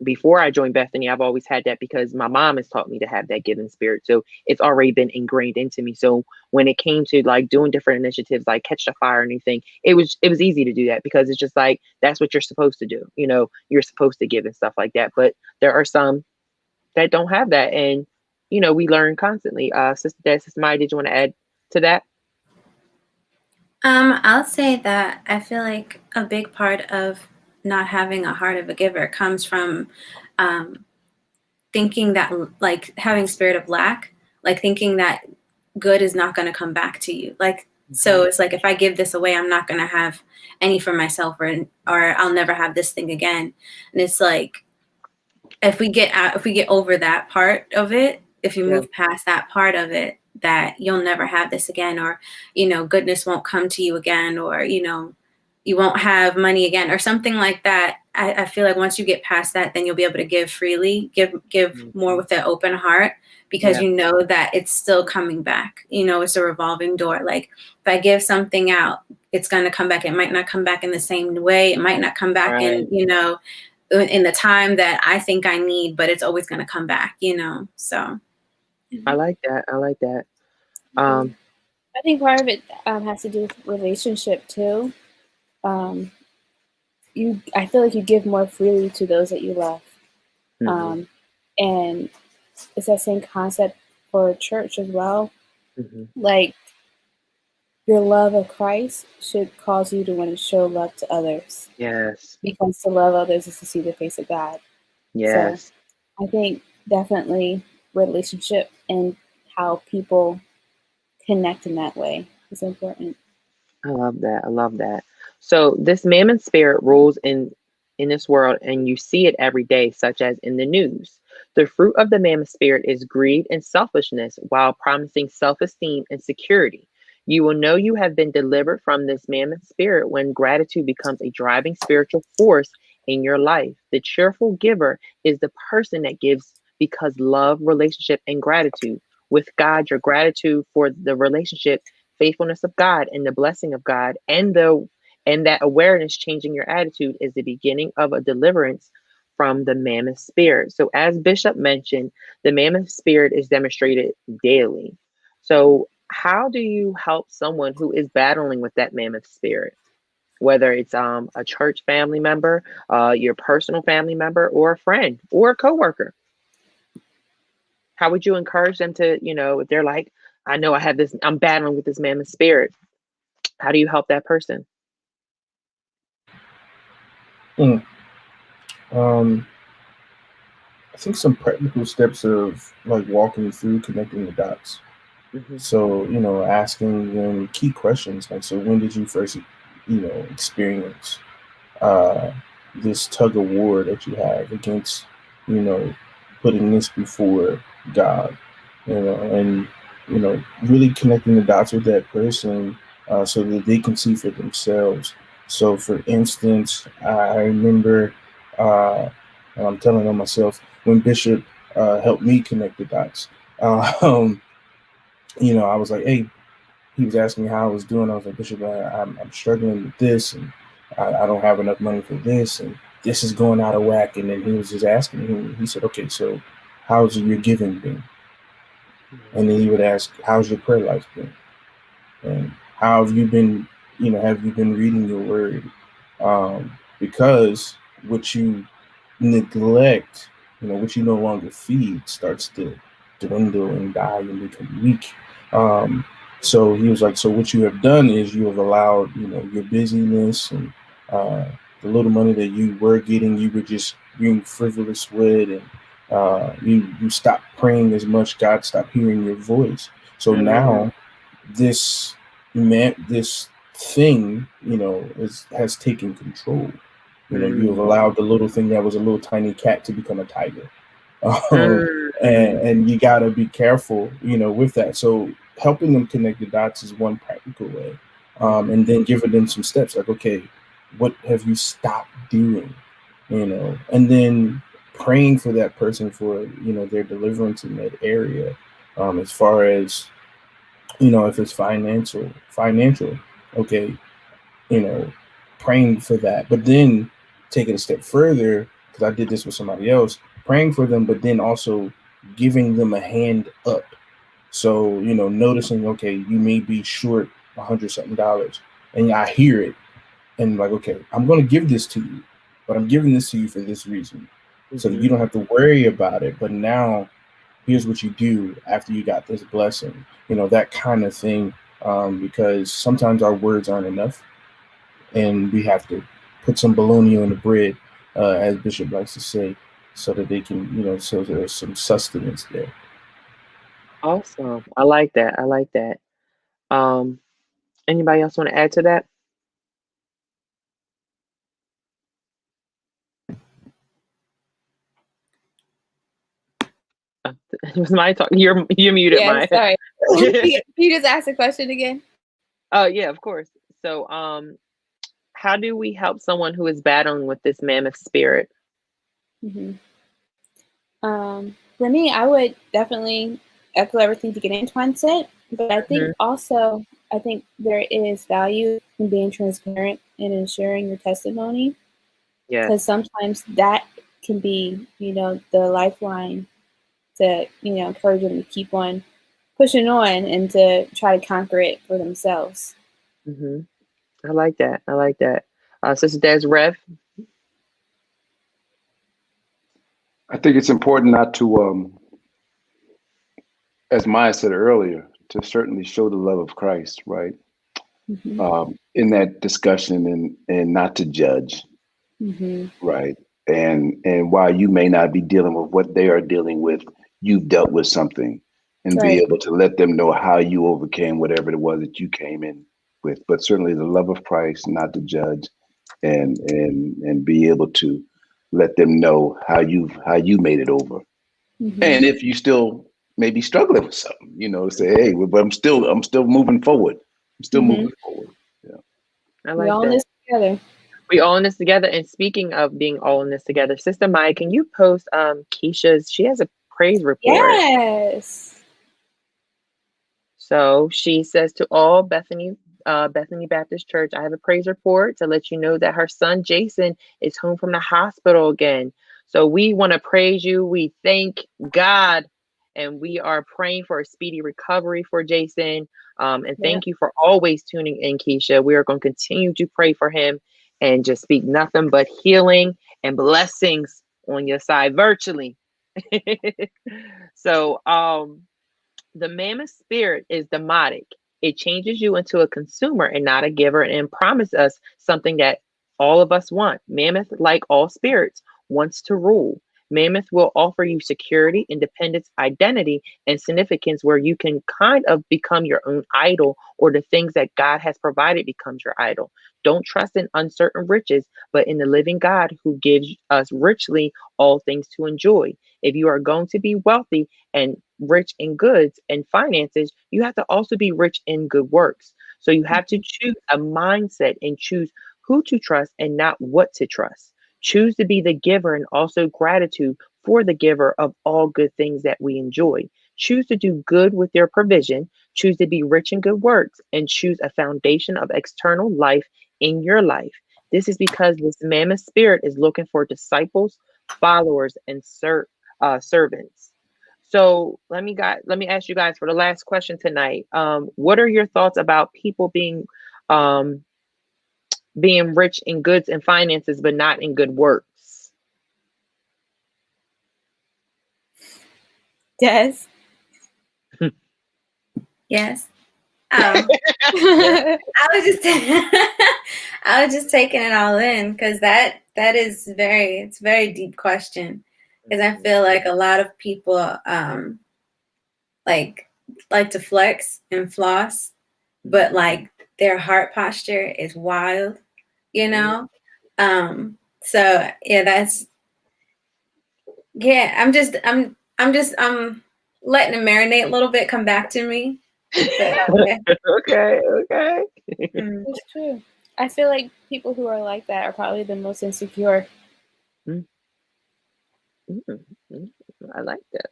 before I joined Bethany, I've always had that because my mom has taught me to have that given spirit. So it's already been ingrained into me. So when it came to like doing different initiatives, like Catch the Fire or anything, it was easy to do that because it's just like, that's what you're supposed to do. You're supposed to give and stuff like that. But there are some that don't have that. And, we learn constantly. Sister Maya, did you want to add to that?
I'll say that I feel like a big part of not having a heart of a giver comes from thinking that, like, having spirit of lack, like thinking that good is not going to come back to you. Like, so it's like, if I give this away, I'm not going to have any for myself, or I'll never have this thing again. And it's like, if we get over that part of it, if you move past that part of it, that you'll never have this again, or, goodness won't come to you again, or, you won't have money again, or something like that. I feel like once you get past that, then you'll be able to give freely, give more with an open heart, because you know that it's still coming back. You know, it's a revolving door. Like if I give something out, it's going to come back. It might not come back in the same way. It might not come back in, you know, in the time that I think I need, but it's always going to come back, you know? So.
I like that. I like that.
I think part of it has to do with relationship too. I feel like you give more freely to those that you love. And it's that same concept for church as well. Like your love of Christ should cause you to want to show love to others.
Yes.
Because to love others is to see the face of God.
Yes.
So I think definitely relationship and how people connect in that way is important.
I love that. I love that. So this Mammon spirit rules in this world, and you see it every day, such as in the news. The fruit of the Mammoth spirit is greed and selfishness, while promising self-esteem and security. You will know you have been delivered from this Mammoth spirit when gratitude becomes a driving spiritual force in your life. The cheerful giver is the person that gives because love, relationship, and gratitude. With God, your gratitude for the relationship, faithfulness of God, and the blessing of God, and that awareness changing your attitude is the beginning of a deliverance from the Mammoth spirit. So as Bishop mentioned, the Mammoth spirit is demonstrated daily. So how do you help someone who is battling with that Mammoth spirit? Whether it's a church family member, your personal family member, or a friend, or a coworker. How would you encourage them to, you know, if they're like, I know I'm battling with this Mammoth spirit. How do you help that person?
I think some practical steps of like walking through connecting the dots. So, you know, asking them key questions like, so when did you first, you know, experience this tug of war that you have against, you know, putting this before God, you know, and, you know, really connecting the dots with that person so that they can see for themselves. So, for instance, I remember, and I'm telling on myself, when Bishop helped me connect the dots, you know, I was like, hey, he was asking me how I was doing. I was like, Bishop, I'm struggling with this, and I don't have enough money for this, and this is going out of whack. And then he was just asking me, he said, okay, so how's your giving been? And then he would ask, how's your prayer life been? And how have you been, you know, have you been reading your word? Because what you neglect, you know, what you no longer feed starts to dwindle and die and become weak. So he was like, so what you have done is you have allowed, you know, your busyness and the little money that you were getting, you were just being frivolous with, and you stopped praying as much. God stopped hearing your voice. So now this thing, you know, has taken control. You know, you have allowed the little thing that was a little tiny cat to become a tiger. And you got to be careful, you know, with that. So helping them connect the dots is one practical way. And then giving them some steps like, okay, what have you stopped doing? You know, and then praying for that person for, you know, their deliverance in that area. As far as, you know, if it's financial, okay, you know, praying for that. But then take it a step further, because I did this with somebody else, praying for them, but then also giving them a hand up. So, you know, noticing, okay, you may be short $100-something, and I hear it, and like, okay, I'm going to give this to you, but I'm giving this to you for this reason, so that you don't have to worry about it. But now, here's what you do after you got this blessing, you know, that kind of thing, because sometimes our words aren't enough, and we have to put some bologna on the bread, as Bishop likes to say, so that they can, you know, so there's some sustenance there.
Awesome. I like that. I like that. Anybody else want to add to that? It was my talk. You're muted,
yeah,
Maya.
Sorry. Can you just ask the question again?
Oh, yeah, of course. So, how do we help someone who is battling with this mammoth spirit?
Mm-hmm. For me, I would definitely echo everything that Antoine said, but I think also, I think there is value in being transparent and ensuring your testimony.
Yeah.
Because sometimes that can be, the lifeline to, encourage them to keep on pushing on and to try to conquer it for themselves.
Mm-hmm. I like that. I like that. Sister Des, Rev?
I think it's important not to, as Maya said earlier, to certainly show the love of Christ, right?
Mm-hmm.
In that discussion and not to judge, right? And while you may not be dealing with what they are dealing with, you've dealt with something, and be able to let them know how you overcame whatever it was that you came in with. But certainly the love of Christ, not to judge, and be able to let them know how you made it over. And if you still maybe struggling with something, say, hey, but I'm still moving forward. I'm still moving forward. Yeah.
I like
we all
that.
in this together.
We all in this together. And speaking of being all in this together, Sister Maya, can you post Keisha's? She has a praise report.
Yes.
So she says to all Bethany Baptist Church, I have a praise report to let you know that her son Jason is home from the hospital again. So we want to praise you. We thank God, and we are praying for a speedy recovery for Jason. And thank you for always tuning in, Keisha. We are going to continue to pray for him and just speak nothing but healing and blessings on your side virtually. So, the mammoth spirit is demotic. It changes you into a consumer and not a giver, and promises us something that all of us want. Mammoth, like all spirits, wants to rule. Mammoth will offer you security, independence, identity, and significance where you can kind of become your own idol, or the things that God has provided becomes your idol. Don't trust in uncertain riches, but in the living God who gives us richly all things to enjoy. If you are going to be wealthy and rich in goods and finances, you have to also be rich in good works. So you have to choose a mindset and choose who to trust and not what to trust. Choose to be the giver and also gratitude for the giver of all good things that we enjoy. Choose to do good with your provision. Choose to be rich in good works, and choose a foundation of external life in your life. This is because this mammoth spirit is looking for disciples, followers, and servants. So let me ask you guys for the last question tonight. What are your thoughts about people being rich in goods and finances, but not in good works?
Yes.
Yes. I was just taking it all in, because that is it's a very deep question, because I feel like a lot of people like to flex and floss, but like their heart posture is wild, So yeah, I'm letting it marinate a little bit, come back to me. But,
okay.
It's true. I feel like people who are like that are probably the most insecure.
I like that.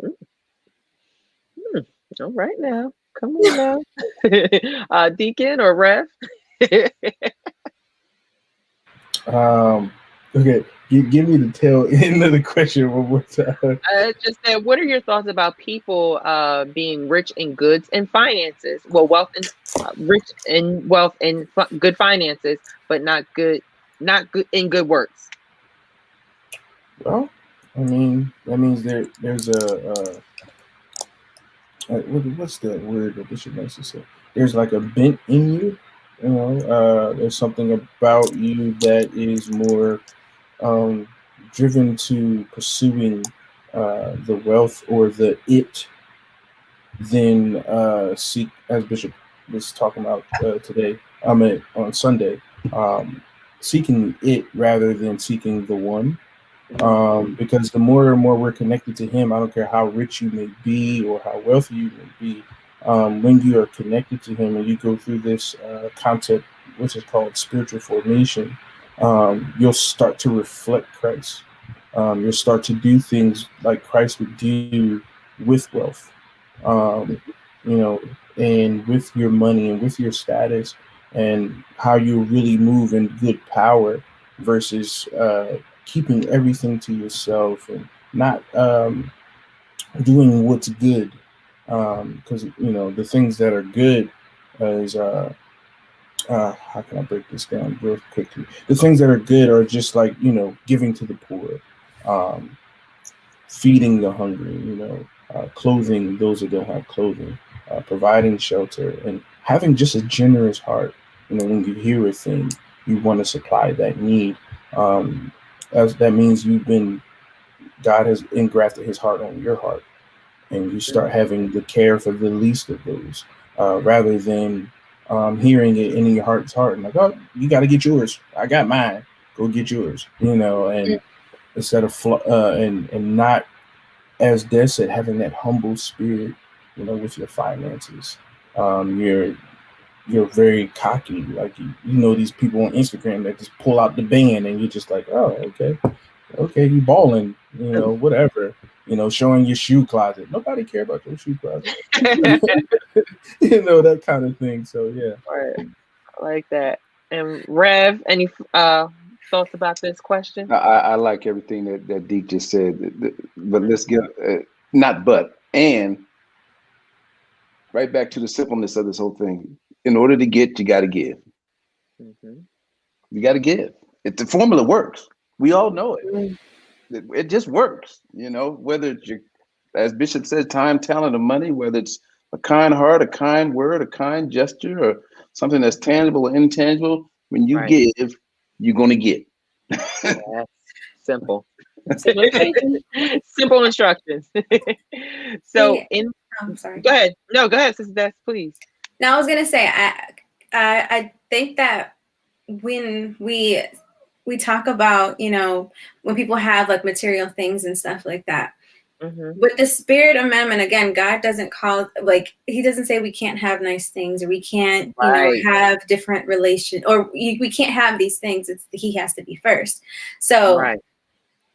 All right now. Come on now. Deacon or Ref?
Okay, give me the tail end of the question one more time.
I just said, what are your thoughts about people being rich in goods and finances? Well, rich in wealth and good finances, but not good in good works.
Well, I mean, that means there's what's the word that Bishop likes to say? There's like a bent in you. There's something about you that is more driven to pursuing the wealth or the it than seek, as Bishop was talking about today. On Sunday, seeking it rather than seeking the one. Because the more and more we're connected to Him, I don't care how rich you may be or how wealthy you may be, when you are connected to Him and you go through this concept which is called spiritual formation, you'll start to reflect Christ. You'll start to do things like Christ would do with wealth, and with your money and with your status, and how you really move in good power versus keeping everything to yourself and not doing what's good. Because the things that are good is how can I break this down real quickly? The things that are good are just like giving to the poor, feeding the hungry, clothing those that don't have clothing, providing shelter, and having just a generous heart. When you hear a thing, you want to supply that need. As that means God has engrafted His heart on your heart, and you start having the care for the least of those, rather than hearing it in your heart's heart and like, oh, you got to get yours. I got mine. Go get yours. And instead of and not, as Des said, having that humble spirit, with your finances. You're very cocky. Like these people on Instagram that just pull out the band and you're just like, oh, okay, you balling, whatever. Showing your shoe closet. Nobody care about your shoe closet. That kind of thing. So yeah.
Right. I like that. And Rev, any thoughts about this question?
I like everything that Deke just said, but let's get and right back to the simpleness of this whole thing. In order to get, you got to give.
Mm-hmm.
You got to give. The formula works. We all know it. It just works. Whether it's as Bishop said, time, talent, or money, whether it's a kind heart, a kind word, a kind gesture, or something that's tangible or intangible, when you give, you're going to get.
Yeah, simple. Simple instructions. So
I'm sorry.
Go ahead. No, go ahead, Sister Des, please.
No, I was gonna say I think that when we talk about when people have like material things and stuff like that, with the spirit of Mammon, again, God doesn't He doesn't say we can't have nice things or we can't have different relations or we can't have these things. He has to be first. So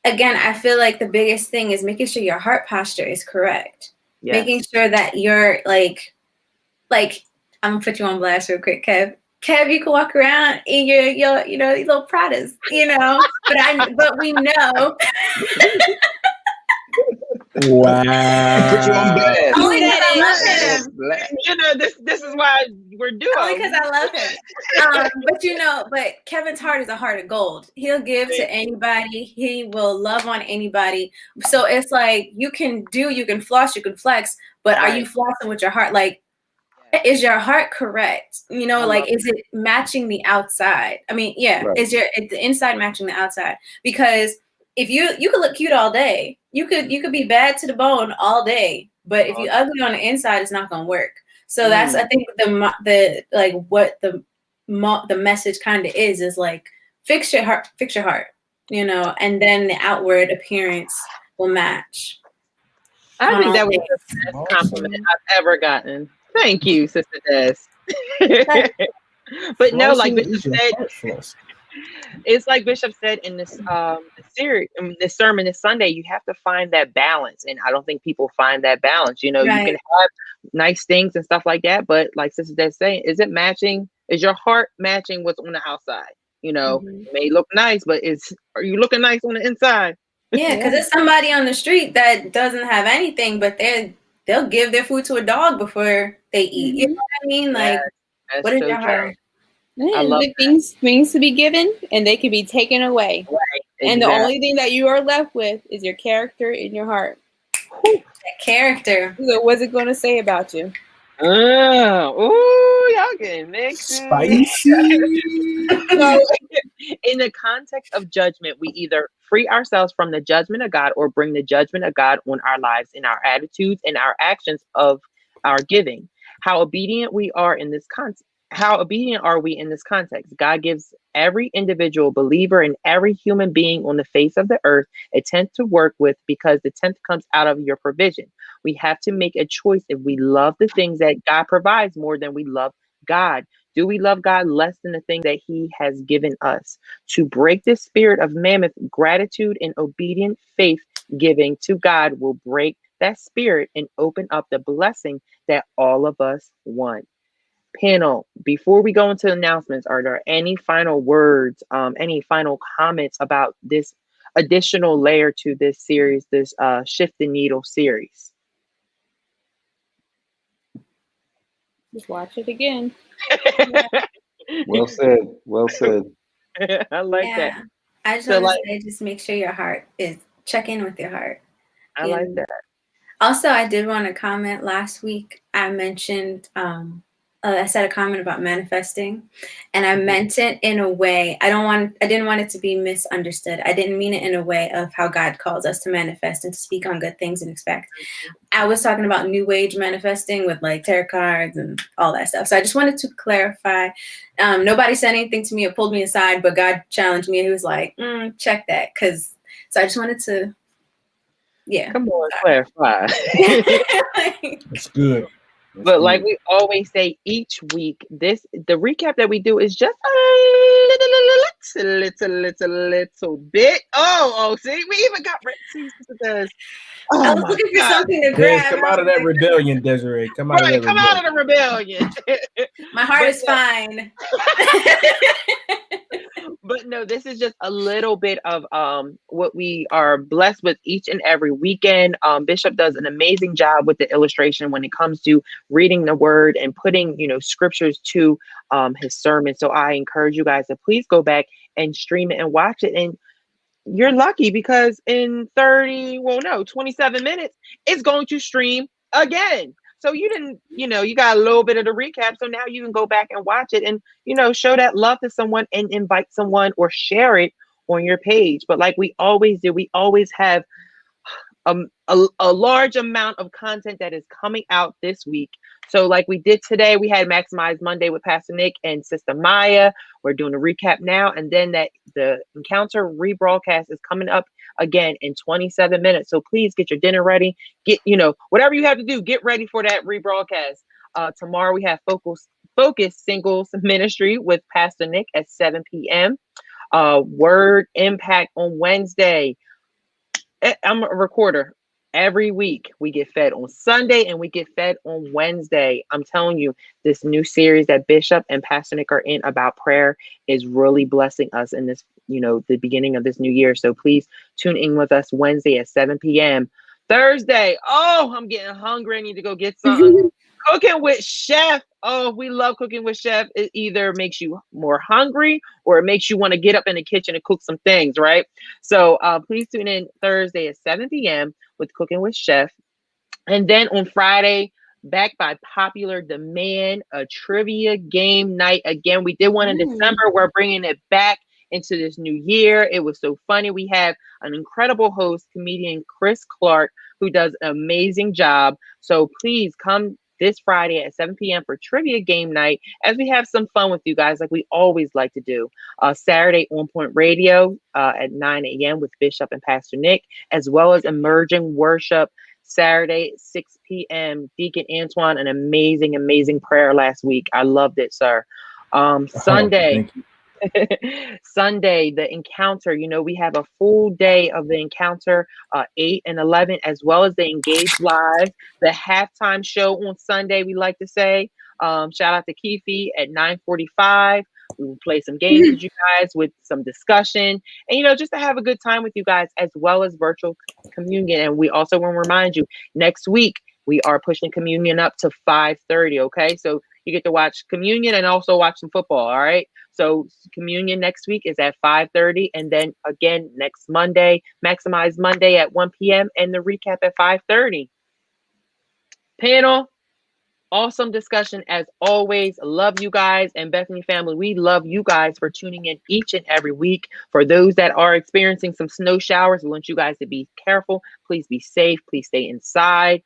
again, I feel like the biggest thing is making sure your heart posture is correct. Yes. Making sure that you're like I'm gonna put you on blast real quick, Kev. Kev, you can walk around in your little Pradas, but we know.
Wow.
Put you on blast.
Only because I love him.
This is why we're duo.
Only because I love him. But Kevin's heart is a heart of gold. He'll give to anybody. He will love on anybody. So it's like you can floss, you can flex, but are you flossing with your heart? Like, is your heart correct? Is it matching the outside? I mean, is the inside matching the outside? Because if you could look cute all day, you could be bad to the bone all day, but if you're ugly on the inside, it's not gonna work. So that's I think what the message kind of is like fix your heart, and then the outward appearance will match.
I think that was the best compliment I've ever gotten. Thank you, Sister Des. But no, like Bishop said, it's like Bishop said in this series, this sermon this Sunday, you have to find that balance, and I don't think people find that balance. You can have nice things and stuff like that, but like Sister Des saying, is it matching? Is your heart matching what's on the outside? It may look nice, but are you looking nice on the inside?
Yeah, because there's somebody on the street that doesn't have anything, but they'll give their food to a dog before they eat. You know what I mean? Like, what is your heart?
I love things to be given, and they can be taken away.
Right. Exactly.
And the only thing that you are left with is your character in your heart.
That character.
So what's it going to say about you?
Y'all getting mixed.
Spicy.
So, in the context of judgment, we either free ourselves from the judgment of God or bring the judgment of God on our lives in our attitudes and our actions of our giving. How obedient are we in this context? God gives every individual believer and every human being on the face of the earth a tenth to work with, because the tenth comes out of your provision. We have to make a choice if we love the things that God provides more than we love God. Do we love God less than the things that he has given us? To break the spirit of mammoth, gratitude and obedient faith giving to God will break that spirit and open up the blessing that all of us want. Panel, before we go into announcements, are there any final words, any final comments about this additional layer to this series, this Shift the Needle series?
Just watch it again.
Well said. Well said.
I like that.
I just want to say, just make sure your heart is, check in with your heart.
I like that.
Also, I did want to comment last week. I mentioned, I said a comment about manifesting, and I meant it in a way, I didn't want it to be misunderstood. I didn't mean it in a way of how God calls us to manifest and to speak on good things and expect. I was talking about new age manifesting with like tarot cards and all that stuff. So I just wanted to clarify. Nobody said anything to me or pulled me aside, but God challenged me and he was like, check that. So I just wanted to,
come on, clarify.
That's good.
But like we always say each week, the recap that we do is just a little bit. Oh, see, we even got this.
I was looking for something to grab.
Come out of that rebellion, Desiree. Come out of that rebellion.
Come out of the rebellion.
My heart is fine.
But no, this is just a little bit of what we are blessed with each and every weekend. Bishop does an amazing job with the illustration when it comes to reading the word and putting, scriptures to his sermon. So I encourage you guys to please go back and stream it and watch it. And you're lucky because in 27 minutes, it's going to stream again. So you didn't, you got a little bit of the recap. So now you can go back and watch it and, show that love to someone and invite someone or share it on your page. But like we always do, we always have a large amount of content that is coming out this week. So like we did today, we had Maximize Monday with Pastor Nick and Sister Maya. We're doing a recap now. And then the Encounter rebroadcast is coming up again in 27 minutes. So please get your dinner ready. Get, whatever you have to do, get ready for that rebroadcast. Tomorrow we have Focus Singles Ministry with Pastor Nick at 7 p.m. Word Impact on Wednesday. I'm a recorder. Every week we get fed on Sunday and we get fed on Wednesday. I'm telling you, this new series that Bishop and Pastor Nick are in about prayer is really blessing us in this, the beginning of this new year. So please tune in with us Wednesday at 7 p.m. Thursday. Oh, I'm getting hungry. I need to go get something. Cooking with Chef. Oh, we love Cooking with Chef. It either makes you more hungry or it makes you want to get up in the kitchen and cook some things, right? So please tune in Thursday at 7 p.m. with Cooking with Chef. And then on Friday, back by popular demand, a trivia game night. Again, we did one in December. We're bringing it back into this new year. It was so funny. We have an incredible host, comedian Chris Clark, who does an amazing job. So please come this Friday at 7 p.m. for trivia game night as we have some fun with you guys like we always like to do. Saturday On Point Radio at 9 a.m. with Bishop and Pastor Nick, as well as Emerging Worship Saturday, 6 p.m. Deacon Antoine, an amazing prayer last week. I loved it, sir. Sunday. Sunday, the Encounter, we have a full day of the Encounter, 8 and 11, as well as the Engage Live, the halftime show on Sunday, we like to say. Shout out to Keefe at 9:45. We will play some games with you guys with some discussion and, just to have a good time with you guys, as well as virtual communion. And we also want to remind you, next week, we are pushing communion up to 5:30. Okay. So you get to watch communion and also watch some football. All right. So communion next week is at 5:30. And then again, next Monday, Maximize Monday at 1 p.m. and the recap at 5:30. Panel. Awesome discussion as always. Love you guys, and Bethany family, we love you guys for tuning in each and every week. For those that are experiencing some snow showers, we want you guys to be careful. Please be safe. Please stay inside.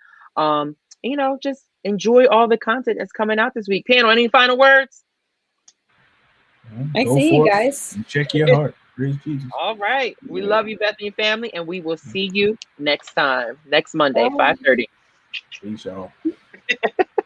Just enjoy all the content that's coming out this week. Panel, any final words?
I see you guys.
Check your heart. Praise Jesus.
All right. We love you, Bethany family, and we will see you next time, next Monday, 5:30.
Peace, y'all.